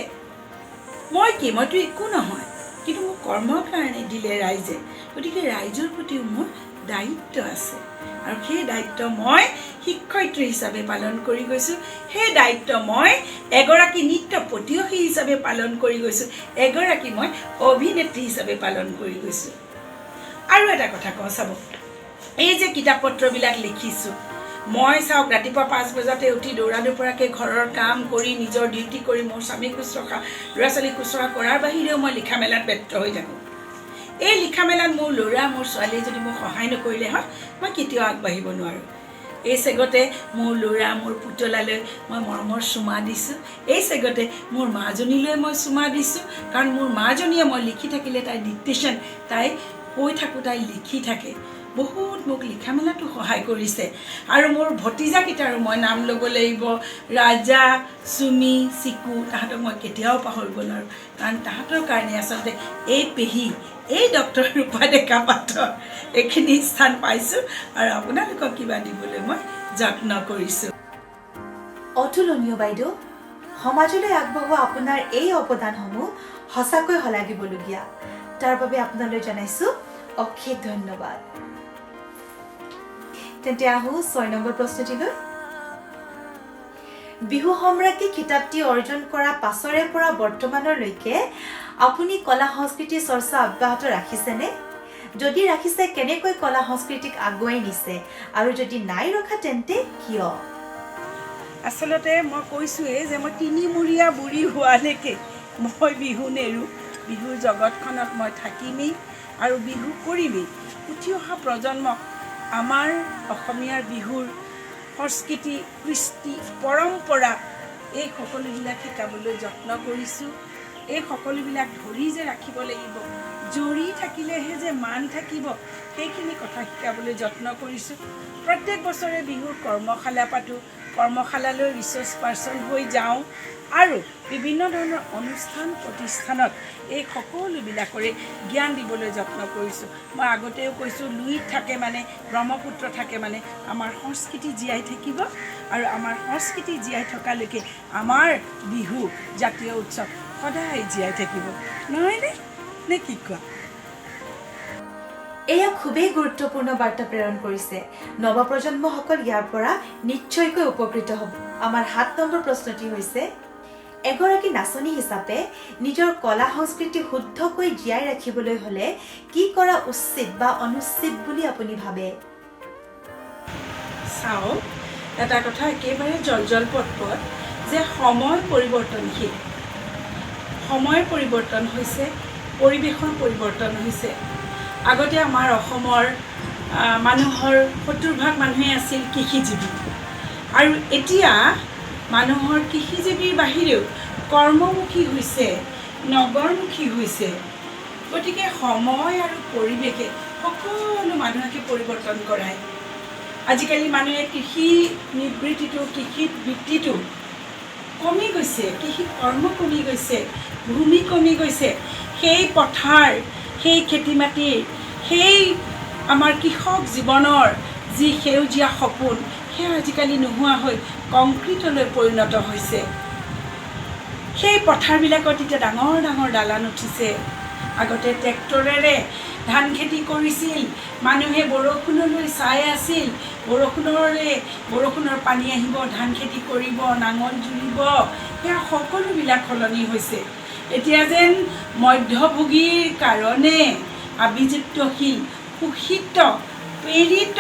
মইতো একো নহয়, কিন্তু মোক কৰ্মৰ কাৰণে দিলে ৰাইজে। গতিকে ৰাইজৰ প্ৰতিও মোৰ দায়িত্ব আছে আৰু সেই দায়িত্ব মই শিক্ষয়িত্ৰী হিচাপে পালন কৰি গৈছোঁ। সেই দায়িত্ব মই এগৰাকী নৃত্য পটীয়সী হিচাপে পালন কৰি গৈছোঁ, এগৰাকী মই অভিনেত্ৰী হিচাপে পালন কৰি গৈছোঁ। আৰু এটা কথা কওঁ, চাব, এই যে কিতাপ পত্ৰবিলাক লিখিছোঁ, মই চাওক ৰাতিপুৱা 5 বজাতে উঠি দৌৰা দুপৰাকৈ ঘৰৰ কাম কৰি, নিজৰ ডিউটি কৰি, মোৰ স্বামীক শুশ্ৰূষা, ল'ৰা ছোৱালীক শুশ্ৰূষা কৰাৰ বাহিৰেও মই লিখা মেলাত ব্যস্ত হৈ থাকোঁ। এই লিখা মেলাত মোৰ ল'ৰা, মোৰ ছোৱালীয়ে যদি মোক সহায় নকৰিলে হয়, মই কেতিয়াও আগবাঢ়িব নোৱাৰোঁ। এই চেগতে মোৰ ল'ৰা, মোৰ পুতলালৈ মই মৰমৰ চুমা দিছোঁ। এই চেগতে মোৰ মাজনীলৈ মই চুমা দিছোঁ। কাৰণ মোৰ মাজনীয়ে মই লিখি থাকিলে তাইৰ ডিক্টেশ্যন, তাই কৈ থাকোঁ, তাই লিখি থাকে। বহুত মোক লিখা মেলাটো সহায় কৰিছে আৰু মোৰ ভতিজাকেইটাৰো মই নাম ল'ব লাগিব ৰাজা চুমি চিকু তাহাঁতক মই কেতিয়াও পাহৰিব নোৱাৰোঁ কাৰণ তাহাঁতৰ কাৰণে আচলতে এই পেহী এই ডক্টৰ ৰূপা ডেকা পাত্ৰ এইখিনি স্থান পাইছোঁ আৰু আপোনালোকক কিবা দিবলৈ মই যত্ন কৰিছোঁ। অতুলনীয় বাইদেউ, সমাজলৈ আগবঢ়োৱা আপোনাৰ এই অৱদানসমূহ সঁচাকৈ শলাগিবলগীয়া। তাৰ বাবে আপোনালৈ জনাইছোঁ অশেষ ধন্যবাদ। তেন্তে আহোঁ 6 নম্বৰ প্ৰশ্নটিলৈ। বিহু সম্ৰাজ্ঞী খিতাপটি অৰ্জন কৰা পাছৰে পৰা বৰ্তমানলৈকে আপুনি কলা সংস্কৃতিৰ চৰ্চা অব্যাহত ৰাখিছেনে? যদি ৰাখিছে কেনেকৈ কলা সংস্কৃতিক আগুৱাই নিছে আৰু যদি নাই ৰখা তেন্তে কিয়? আচলতে মই কৈছোঁৱেই যে মই তিনিমূৰীয়া বুঢ়ী হোৱালৈকে মই বিহু নেৰোঁ। বিহুৰ জগতখনত মই থাকিমেই আৰু বিহু কৰিমেই। উঠি অহা প্ৰজন্মক আমাৰ অসমীয়াৰ বিহুৰ সংস্কৃতি কৃষ্টি পৰম্পৰা এই সকলোবিলাক শিকাবলৈ যত্ন কৰিছোঁ। এই সকলোবিলাক ধৰি যে ৰাখিব লাগিব, জৰি থাকিলেহে যে মান থাকিব, সেইখিনি কথা শিকাবলৈ যত্ন কৰিছোঁ। প্ৰত্যেক বছৰে বিহুৰ কৰ্মশালা পাতোঁ, কৰ্মশালালৈ ৰিচাৰ্চ পাৰ্চন হৈ যাওঁ আৰু বিভিন্ন ধৰণৰ অনুষ্ঠান প্ৰতিষ্ঠানত এই সকলোবিলাকৰে জ্ঞান দিবলৈ যত্ন কৰিছোঁ। মই আগতেও কৈছোঁ, লুইত থাকে মানে ব্ৰহ্মপুত্ৰ থাকে মানে আমাৰ সংস্কৃতি জীয়াই থাকিব আৰু আমাৰ সংস্কৃতি জীয়াই থকালৈকে আমাৰ বিহু জাতীয় উৎসৱ সদায় জীয়াই থাকিব, নহয়নে? নে কি কোৱা? এয়া খুবেই গুৰুত্বপূৰ্ণ বাৰ্তা প্ৰেৰণ কৰিছে। নৱপ্ৰজন্মসকল ইয়াৰ পৰা নিশ্চয়কৈ উপকৃত হ'ব। আমাৰ 7 নম্বৰ প্ৰশ্নটি হৈছে, এগৰাকী নাচনী হিচাপে নিজৰ কলা সংস্কৃতি শুদ্ধকৈ জীয়াই ৰাখিবলৈ হ'লে কি কৰা উচিত বা অনুচিত বুলি আপুনি ভাবে? চাওক, এটা কথা একেবাৰে জলপট যে সময় পৰিৱৰ্তনশীল। সময় পৰিৱৰ্তন হৈছে, পৰিৱেশৰ পৰিৱৰ্তন হৈছে। আগতে আমাৰ অসমৰ মানুহৰ 70% মানুহে আছিল কৃষিজীৱী আৰু এতিয়া মানুহৰ কৃষিজীৱীৰ বাহিৰেও কৰ্মমুখী হৈছে, নগৰমুখী হৈছে। গতিকে সময় আৰু পৰিৱেশে সকলো মানুহকে পৰিৱৰ্তন কৰায়। আজিকালি মানুহে কৃষি নিবৃত্তিটো, কৃষিত বৃত্তিটো কমি গৈছে, কৃষি কৰ্ম কমি গৈছে, ভূমি কমি গৈছে। সেই পথাৰ, সেই খেতি মাটিৰ, সেই আমাৰ কৃষক জীৱনৰ যি সেউজীয়া সপোন, সেয়া আজিকালি নোহোৱা হৈ কংক্ৰিটলৈ পৰিণত হৈছে। সেই পথাৰবিলাকত এতিয়া ডাঙৰ ডাঙৰ দালান উঠিছে। আগতে ট্ৰেক্টৰেৰে ধান খেতি কৰিছিল, মানুহে বৰষুণলৈ চাই আছিল, বৰষুণৰ পানী আহিব, ধান খেতি কৰিব, নাঙল জুৰিব, সেয়া সকলোবিলাক সলনি হৈছে। এতিয়া যেন মধ্যভোগীৰ কাৰণে আভিজাত্যশীল, শোষিত, প্ৰেৰিত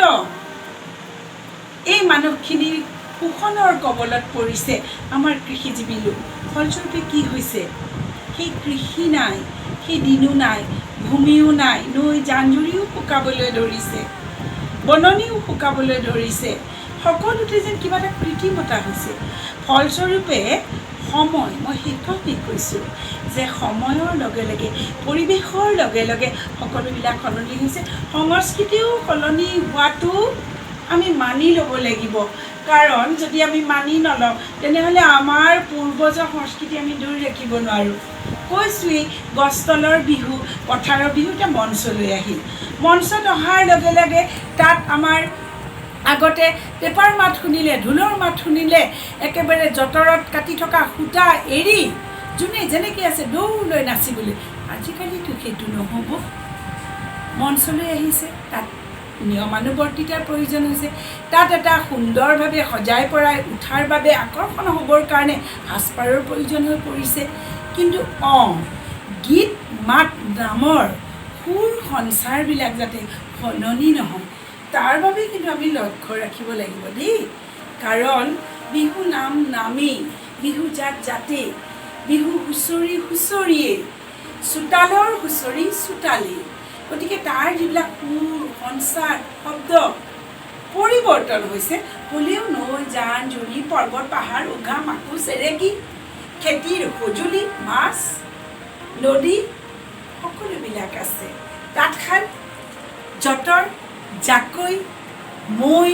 এই মানুহখিনিৰ শোষণৰ কবলত পৰিছে আমাৰ কৃষিজীৱী লোক। ফলস্বৰূপে কি হৈছে? সেই কৃষি নাই, সেই দিনো নাই, ভূমিও নাই, নৈ জান-জুৰিও শুকাবলৈ ধৰিছে, বননিও শুকাবলৈ ধৰিছে। সকলোতে যেন কিবা এটা কৃত্ৰিমতা হৈছে। ফলস্বৰূপে সময়, মই সেইকাৰণেই কৈছোঁ যে সময়ৰ লগে লগে, পৰিৱেশৰ লগে লগে সকলোবিলাক সলনি হৈছে। সংস্কৃতিও সলনি হোৱাটো আমি মানি ল'ব লাগিব, কাৰণ যদি আমি মানি নলওঁ তেনেহ'লে আমাৰ পূৰ্বজৰ সংস্কৃতি আমি ধৰি ৰাখিব নোৱাৰোঁ। কৈছোঁৱেই, গছতলৰ বিহু, পথাৰৰ বিহু এতিয়া মঞ্চলৈ আহিল। মঞ্চত অহাৰ লগে লগে তাত আমাৰ আগতে পেপাৰ মাত শুনিলে, ঢোলৰ মাত শুনিলে একেবাৰে যঁতৰত কাটি থকা সূতা এৰি যোনে যেনেকৈ আছে দৌৰলৈ নাচিবলৈ। আজিকালিতো সেইটো নহ'ব। মঞ্চলৈ আহিছে, তাত নিয়মানুৱৰ্তিতাৰ প্ৰয়োজন হৈছে, তাত এটা সুন্দৰভাৱে সজাই পৰাই উঠাৰ বাবে আকৰ্ষণ হ'বৰ কাৰণে সাজপাৰৰ প্ৰয়োজন হৈ পৰিছে। কিন্তু গীত মাত নামৰ সুৰ সঞ্চাৰবিলাক যাতে সলনি নহয়, তাৰ বাবে কিন্তু আমি লক্ষ্য ৰাখিব লাগিব দেই। কাৰণ বিহু নাম নামেই, বিহু জাত জাতেই, বিহু হুঁচৰি হুঁচৰিয়েই, চোতালৰ হুঁচৰি চোতালেই। গতিকে তাৰ যিবিলাক সুৰ সঞ্চাৰ শব্দ পৰিৱৰ্তন হৈছে, হ'লেও নৈ জান জুৰি পৰ্বত পাহাৰ উঘা মাকো চেৰেকী, খেতিৰ সঁজুলি, মাছ, নদী সকলোবিলাক আছে। তাঁতশাল, যঁতৰ, জাকৈ, মৈ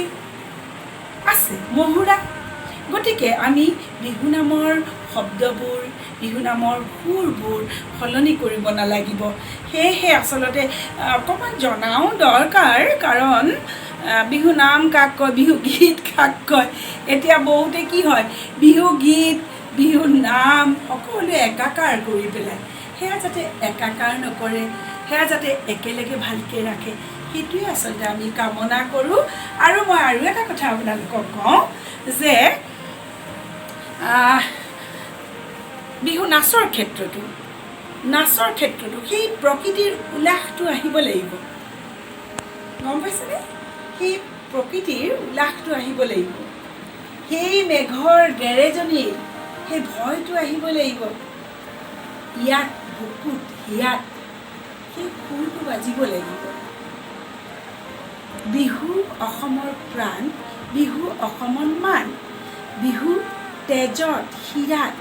আছে, মহুৰা। গতিকে আমি বিহু নামৰ শব্দবোৰ, বিহু নামৰ সুৰবোৰ সলনি কৰিব নালাগিব। সেয়েহে আচলতে অকণমান জনাও দৰকাৰ, কাৰণ বিহু নাম কাক কয়, বিহু গীত কাক কয়। এতিয়া বহুতে কি হয়, বিহু গীত, বিহু নাম সকলোৱে একাকাৰ কৰি পেলায়। সেয়া যাতে একাকাৰ নকৰে, সেয়া যাতে একেলগে ভালকৈ ৰাখে, সেইটোৱে আচলতে আমি কামনা কৰোঁ। আৰু মই আৰু এটা কথা আপোনালোকক কওঁ যে বিহু নাচৰ ক্ষেত্ৰতো সেই প্ৰকৃতিৰ উল্লাসটো আহিব লাগিব, গম পাইছেনে? সেই প্ৰকৃতিৰ উল্লাসটো আহিব লাগিব, সেই মেঘৰ গেৰেজনীৰ সেই ভয়টো আহিব লাগিব, ইয়াত বুকুত হিয়াত সেই সুৰটো বাজিব লাগিব। বিহু অসমৰ প্ৰাণ, বিহু অসমৰ মান, বিহু তেজত, শিৰাত,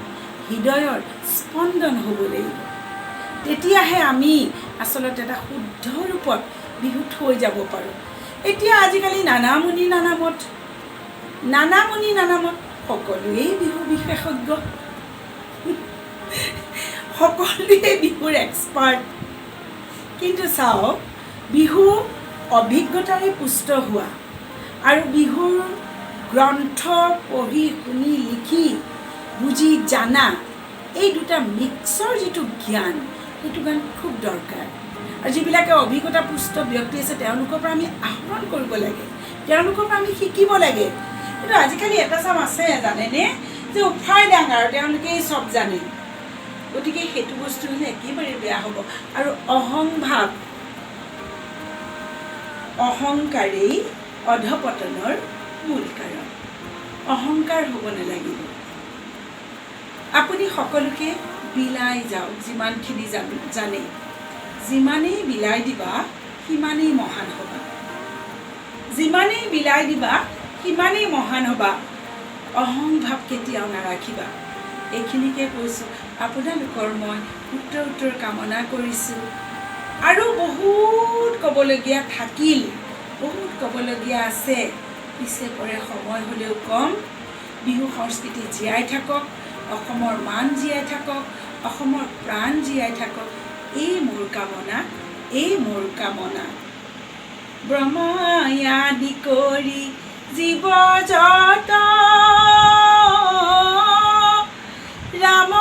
হৃদয়ৰ স্পন্দন হ'ব লাগিব। তেতিয়াহে আমি আচলতে এটা শুদ্ধ ৰূপত বিহু থৈ যাব পাৰোঁ। এতিয়া আজিকালি নানামুনি নানামত সকলোৱেই বিহু বিশেষজ্ঞ, সকলোৱে বিহুৰ এক্সপাৰ্ট। কিন্তু চাওক, বিহু অভিজ্ঞতাৰে পুষ্ট হোৱা আৰু বিহুৰ গ্ৰন্থ পঢ়ি শুনি লিখি বুজি জানা, এই দুটা মিক্সৰ যিটো জ্ঞান, সেইটো জ্ঞান খুব দৰকাৰ। আৰু যিবিলাকে অভিজ্ঞতা পুষ্ট ব্যক্তি আছে, তেওঁলোকৰ পৰা আমি আহৰণ কৰিব লাগে, তেওঁলোকৰ পৰা আমি শিকিব লাগে। কিন্তু আজিকালি এটা চাম আছে জানেনে, যে উফাই ডাঙৰ, তেওঁলোকেই চব জানে। গতিকে সেইটো বস্তু হ'লে একেবাৰে বেয়া হ'ব। আৰু অহংকাৰেই অধপতনৰ মূল কাৰণ। অহংকাৰ হ'ব নালাগিব। আপুনি সকলোকে বিলাই যাওক, যিমানখিনি জানে, যিমানেই বিলাই দিবা সিমানেই মহান হ'বা, যিমানেই বিলাই দিবা সিমানেই মহান হ'বা। অহংভাৱ কেতিয়াও নাৰাখিবা। এইখিনিকে কৈছোঁ। আপোনালোকৰ মই উত্তৰ কামনা কৰিছোঁ। আৰু বহুত ক'বলগীয়া থাকিল, বহুত ক'বলগীয়া আছে, পিছে পৰে সময় হ'লেও কম। বিহু সংস্কৃতি জীয়াই থাকক, অসমৰ মান জীয়াই থাকক, অসমৰ প্ৰাণ জীয়াই থাকক, এই মোৰ কামনা, এই মোৰ কামনা। ব্ৰহ্মাই আদি কৰি জীৱ জগত, ৰাম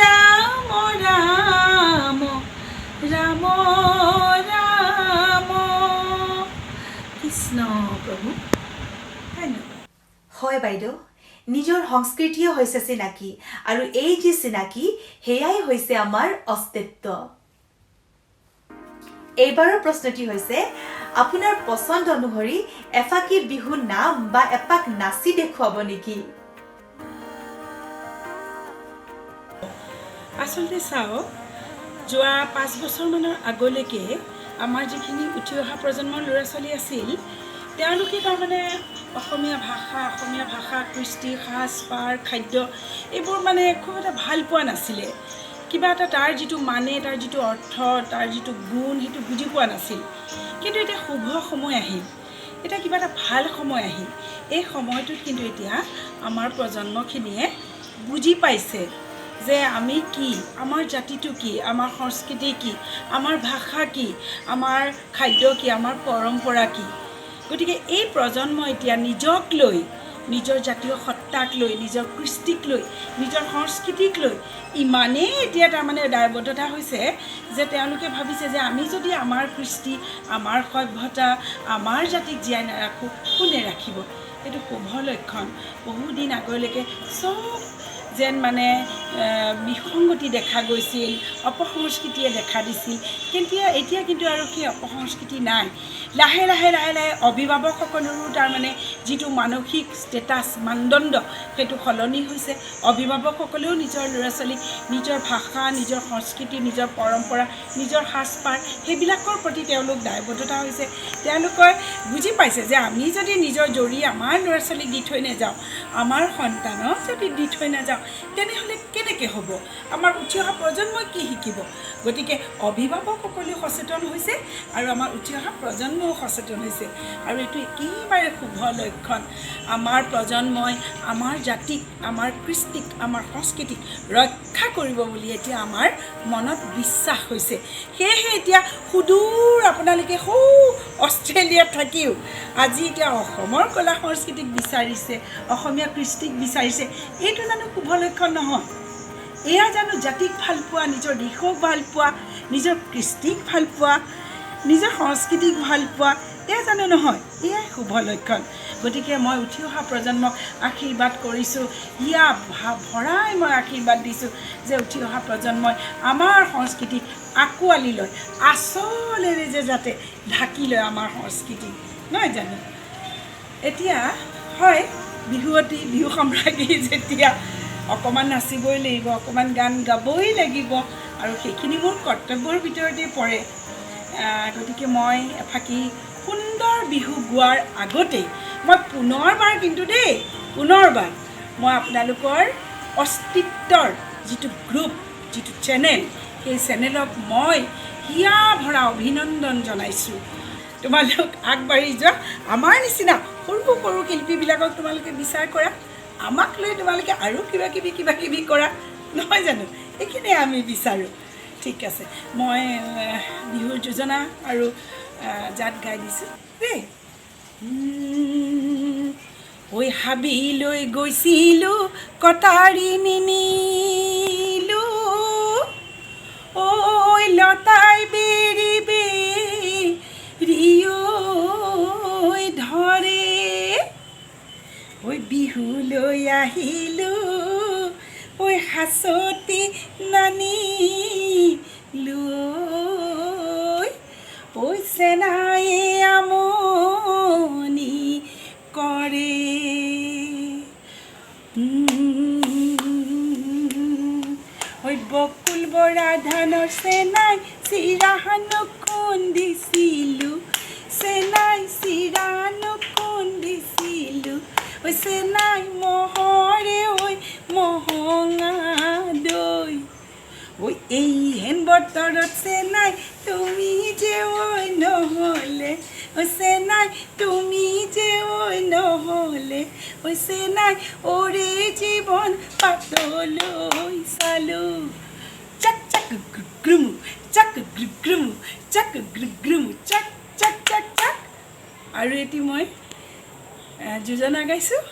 ৰাম ৰাম ৰাম ৰাম কৃষ্ণ প্ৰভু। ধন্যবাদ। হয় বাইদেউ, নিজৰ সংস্কৃতিও হৈছে চিনাকি, আৰু এই যি চিনাকি, সেয়াই হৈছে আমাৰ অস্তিত্ব। এইবাৰৰ প্ৰশ্নটি হৈছে, আপোনাৰ পচন্দ অনুসৰি এফাকি বিহু নাম বা এপাক নাচি দেখুৱাব নেকি? আচলতে চাওক, যোৱা 5 বছৰমানৰ আগলৈকে আমাৰ যিখিনি উঠি অহা প্ৰজন্মৰ ল'ৰা ছোৱালী আছিল, তেওঁলোকে তাৰমানে অসমীয়া ভাষা, কৃষ্টি, সাজপাৰ, খাদ্য এইবোৰ মানে খুব এটা ভাল পোৱা নাছিলে। কিবা এটা তাৰ যিটো মানে, তাৰ যিটো অৰ্থ, তাৰ যিটো গুণ, সেইটো বুজি পোৱা নাছিল। কিন্তু এতিয়া শুভ সময় আহিল, এতিয়া কিবা এটা ভাল সময় আহিল। এই সময়টোত কিন্তু এতিয়া আমাৰ প্ৰজন্মখিনিয়ে বুজি পাইছে যে আমি কি, আমাৰ জাতিটো কি, আমাৰ সংস্কৃতি কি, আমাৰ ভাষা কি, আমাৰ খাদ্য কি, আমাৰ পৰম্পৰা কি। গতিকে এই প্ৰজন্ম এতিয়া নিজক লৈ, নিজৰ জাতীয় সত্তাক লৈ, নিজৰ কৃষ্টিক লৈ, নিজৰ সংস্কৃতিক লৈ ইমানেই এতিয়া তাৰমানে দায়বদ্ধতা হৈছে যে তেওঁলোকে ভাবিছে যে আমি যদি আমাৰ কৃষ্টি, আমাৰ সভ্যতা, আমাৰ জাতিক জীয়াই নাৰাখোঁ, কোনে ৰাখিব? সেইটো শুভ লক্ষণ। বহুদিন আগলৈকে চব যেন মানে বিসংগতি দেখা গৈছিল, অপসংস্কৃতিয়ে দেখা দিছিল। কিন্তু এতিয়া কিন্তু আৰু সেই অপসংস্কৃতি নাই। লাহে লাহে অভিভাৱকসকলৰো তাৰমানে যিটো মানসিক ষ্টেটাছ, মানদণ্ড, সেইটো সলনি হৈছে অভিভাৱকসকলেও নিজৰ ল'ৰা ছোৱালীক নিজৰ ভাষা নিজৰ সংস্কৃতি নিজৰ পৰম্পৰা নিজৰ সাজপাৰ সেইবিলাকৰ প্ৰতি তেওঁলোক দায়বদ্ধতা হৈছে তেওঁলোকে বুজি পাইছে যে আমি যদি নিজৰ জৰি আমাৰ ল'ৰা ছোৱালীক দি থৈ নাযাওঁ আমাৰ সন্তানক যদি দি থৈ নাযাওঁ তেনেহ'লে কেনেকৈ হ'ব আমাৰ উঠি অহা প্ৰজন্মই কি শিকিব গতিকে অভিভাৱকসকলেও সচেতন হৈছে আৰু আমাৰ উঠি অহা প্ৰজন্মও সচেতন হৈছে আৰু এইটো একেবাৰে শুভ লক্ষণ আমাৰ প্ৰজন্মই আমাৰ জাতিক আমাৰ কৃষ্টিক আমাৰ সংস্কৃতিক ৰক্ষা কৰিব বুলি এতিয়া আমাৰ মনত বিশ্বাস হৈছে সেয়েহে এতিয়া সুদূৰ আপোনালোকে সৌ অষ্ট্ৰেলিয়াত থাকিও আজি এতিয়া অসমৰ কলা সংস্কৃতিক বিচাৰিছে অসমীয়া কৃষ্টিক বিচাৰিছে এইটো জানো শুভ লক্ষণ নহয় এয়া জানো জাতিক ভাল পোৱা নিজৰ দেশক ভাল পোৱা নিজৰ কৃষ্টিক ভাল পোৱা নিজৰ সংস্কৃতিক ভাল পোৱা এয়া জানো নহয় এয়াই শুভ লক্ষণ গতিকে মই উঠি অহা প্ৰজন্মক আশীৰ্বাদ কৰিছোঁ ইয়া ভৰাই মই আশীৰ্বাদ দিছোঁ যে উঠি অহা প্ৰজন্মই আমাৰ সংস্কৃতি আঁকোৱালি লয় আচলেৰে যে যাতে ঢাকি লয় আমাৰ সংস্কৃতি নহয় জানো এতিয়া হয় বিহুৱতী বিহু সম্ৰাজ্ঞী যেতিয়া অকণমান নাচিবই লাগিব অকণমান গান গাবই লাগিব আৰু সেইখিনি মোৰ কৰ্তব্যৰ ভিতৰতে পৰে গতিকে মই এফাকি সুন্দৰ বিহু গোৱাৰ আগতেই মই পুনৰবাৰ কিন্তু দেই পুনৰবাৰ মই আপোনালোকৰ অস্তিত্বৰ যিটো গ্ৰুপ যিটো চেনেল সেই চেনেলক মই হিয়া ভৰা অভিনন্দন জনাইছোঁ তোমালোক আগবাঢ়ি যোৱা আমাৰ নিচিনা সৰু সৰু শিল্পীবিলাকক তোমালোকে বিচাৰ কৰা আমাক লৈ তোমালোকে আৰু কিবা কিবি কৰা নহয় জানো এইখিনিয়ে আমি বিচাৰোঁ ঠিক আছে মই বিহুৰ যোজনা আৰু জাত গাই দিছোঁ দেই ঐ হাবিলৈ গৈছিলোঁ কটাৰী নিনিলোঁ ঐ লতাই বেৰি বেৰিয়ৈ ধৰে ঐ বিহুলৈ আহিলোঁ ঐ হাচতি নানিলোঁ ঐ চেনায়ে আমনি কৰে ঐ বকুল বৰা ধানৰ চেনাই চিৰাহানো খুন্দিছিলোঁ চেনাই চিৰাহানো খুন্দিছিলোঁ ঐ চেনাই মহৰে ঐ মহঙা দৈ ঐ এই হেন বতৰত চেনাই তুমি যে ঐ নহ'লে ঐ চেনাই তুমি যে ঐ নহ'লে ঐ চেনাই অৰে জীৱন পাতলৈ চালোঁ চাক চাক গ্ৰুমু চাক গ্ৰুমু চাক গ্ৰুমু চাক চাক চাক চাক আৰু এটি মই যোজনা গাইছোঁ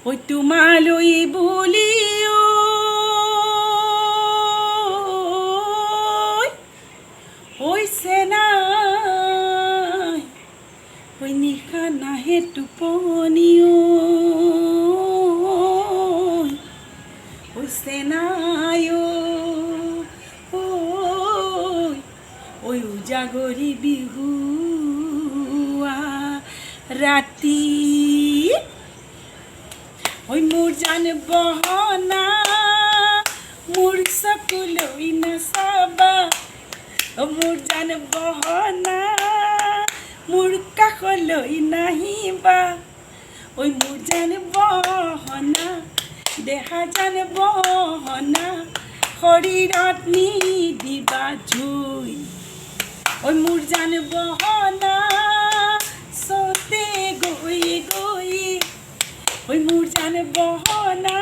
ঐ তোমালৈ বুলি ঐ চেনাই ঐ নিশা নাহে টোপনি ঐ চেনাই ঐ উজাগৰি বিহুৱা ৰাতি ঐ মোৰ জান বহনা মোৰ চকুলৈ নাচাবা মোৰ জান বহনা মোৰ কাষলৈ নাহিবা ঐ মোৰ জান বহনা দেহা জান বহনা শৰীৰত নিদিবা জুই ঐ মোৰ জান বহনা চতে গৈ গৈ ঐ মোৰ জান বহনা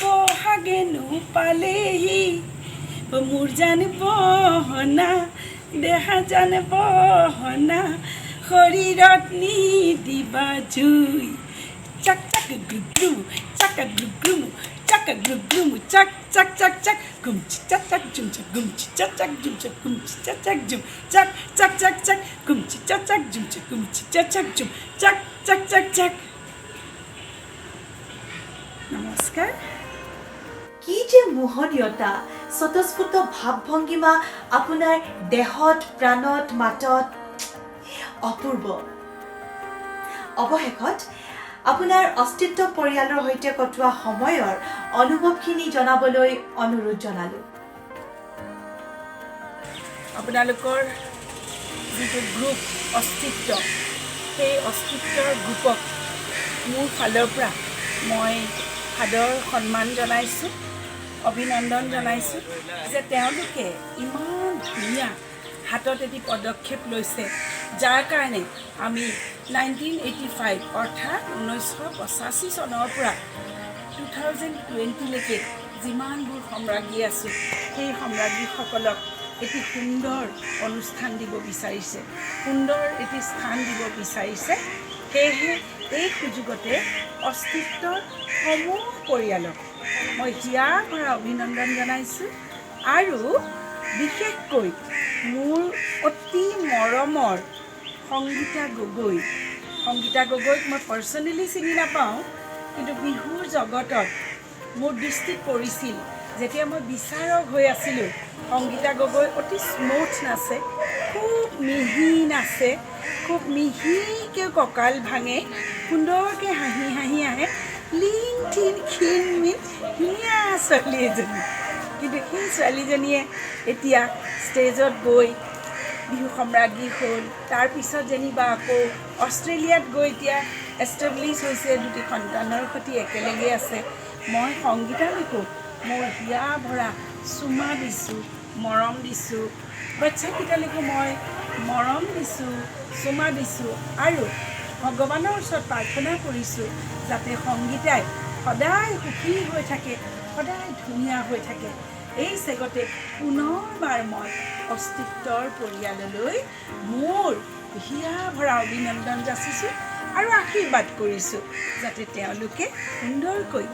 বহাগেনো পালেহি ঐ মোৰ জান বহনা দেহা জান বহনা শৰীৰত নিদিবা জুই চাক চাক গ্ৰুগ্ৰুমু চাক গ্ৰুগ্ৰুমু চাক গ্ৰুগ্ৰুমু চাক চাক চাক চাক গুমচি চাক চাক জুম চাক গুমচি চাক চাক জুম চাক গুমচি চাক চাক জুম চাক চাক চাক চাক গুমচি চাক চাক জুম চাক গুমচি চাক চাক জুম চাক চাক চাক চাক নমস্কাৰ কি যে মোহনীয়তা স্বতঃস্ফূৰ্ত ভাৱ-ভংগীমা আপোনাৰ দেহত প্ৰাণত মাতত অপূৰ্ব অৱশেষত আপোনাৰ অস্তিত্ব পৰিয়ালৰ সৈতে কটোৱা সময়ৰ অনুভৱখিনি জনাবলৈ অনুৰোধ জনালোঁ। আপোনালোকৰ যিটো গ্ৰুপ অস্তিত্ব, সেই অস্তিত্বৰ গ্ৰুপক মোৰ ফালৰ পৰা মই সাদৰ সন্মান জনাইছোঁ, অভিনন্দন জনাইছোঁ যে তেওঁলোকে ইমান ধুনীয়া হাতত এটি পদক্ষেপ লৈছে, যাৰ কাৰণে আমি 1985 অৰ্থাৎ 1985 চনৰ পৰা 2020লৈকে যিমানবোৰ সম্ৰাজ্ঞী আছোঁ, সেই সম্ৰাজ্ঞীসকলক এটি সুন্দৰ অনুষ্ঠান দিব বিচাৰিছে, সুন্দৰ এটি স্থান দিব বিচাৰিছে। সেয়েহে এই সুযোগতে অস্তিত্বৰ সমূহ পৰিয়ালক মই হিয়াৰ পৰা অভিনন্দন জনাইছোঁ। আৰু বিশেষকৈ মোৰ অতি মৰমৰ সংগীতা গগৈক মই পাৰ্চনেলি চিনি নাপাওঁ, কিন্তু বিহুৰ জগতত মোৰ দৃষ্টিত পৰিছিল যেতিয়া মই বিচাৰক হৈ আছিলোঁ। সংগীতা গগৈ অতি স্মুথ নাচে, খুব মিহি নাচে, খুব মিহিকৈ কঁকাল ভাঙে, সুন্দৰকৈ হাঁহি হাঁহি আহে, লিন থিন ক্ষীণ মিন ধুনীয়া ছোৱালী এজনী। কিন্তু সেই ছোৱালীজনীয়ে এতিয়া ষ্টেজত গৈ বিহু সম্ৰাজ্ঞী হ'ল, তাৰপিছত যেনিবা আকৌ অষ্ট্ৰেলিয়াত গৈ এতিয়া এষ্টাব্লিছ হৈছে, দুটি সন্তানৰ সৈতে একেলগে আছে। মই সংগীতালৈকো মোৰ হিয়া ভৰা চুমা দিছোঁ, মৰম দিছোঁ, বাচ্ছাকেইটালৈকো মই মৰম দিছোঁ, চুমা দিছোঁ আৰু ভগৱানৰ ওচৰত প্ৰাৰ্থনা কৰিছোঁ যাতে সংগীতাই সদায় সুখী হৈ থাকে, সদায় ধুনীয়া হৈ থাকে। এই চেগতে পুনৰবাৰ মই অস্তিত্বৰ পৰিয়াললৈ মোৰ হিয়া ভৰা অভিনন্দন যাচিছোঁ আৰু আশীৰ্বাদ কৰিছোঁ যাতে তেওঁলোকে সুন্দৰকৈ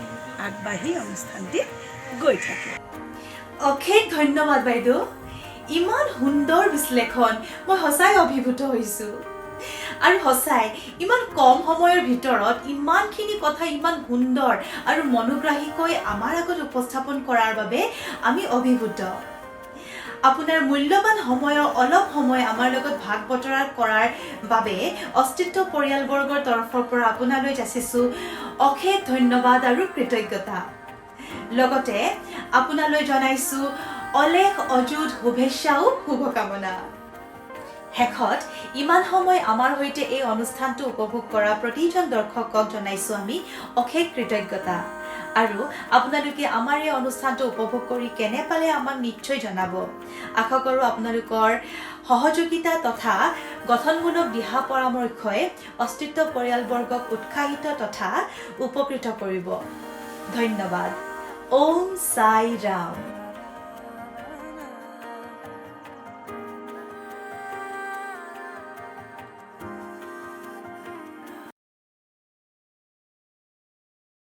আগবাঢ়ি অনুষ্ঠানটিত গৈ থাকে। অশেষ ধন্যবাদ বাইদেউ, ইমান সুন্দৰ বিশ্লেষণ, মই সঁচাই অভিভূত হৈছোঁ। আৰু সঁচাই ইমান কম সময়ৰ ভিতৰত ইমানখিনি কথা ইমান সুন্দৰ আৰু মনোগ্ৰাহীকৈ আমাৰ আগত উপস্থাপন কৰাৰ বাবে আমি অভিভূত। আপোনাৰ মূল্যৱান সময়ৰ অলপ সময় আমাৰ লগত ভাগ বতৰা কৰাৰ বাবে অস্তিত্ব পৰিয়ালবৰ্গৰ তৰফৰ পৰা আপোনালৈ যাচিছোঁ অশেষ ধন্যবাদ আৰু কৃতজ্ঞতা। লগতে আপোনালৈ জনাইছোঁ অলেখ অযুত শুভেচ্ছাও শুভকামনা। শেষত ইমান সময় আমাৰ সৈতে এই অনুষ্ঠানটো উপভোগ কৰা প্ৰতিজন দৰ্শকক জনাইছোঁ আমি অশেষ কৃতজ্ঞতা। আৰু আপোনালোকে আমাৰ এই অনুষ্ঠানটো উপভোগ কৰি কেনে পালে আমাক নিশ্চয় জনাব। আশা কৰোঁ আপোনালোকৰ সহযোগিতা তথা গঠনমূলক দিহা পৰামৰ্শই অস্তিত্ব পৰিয়ালবৰ্গক উৎসাহিত তথা উপকৃত কৰিব। ধন্যবাদ। ওম সাই ৰাম।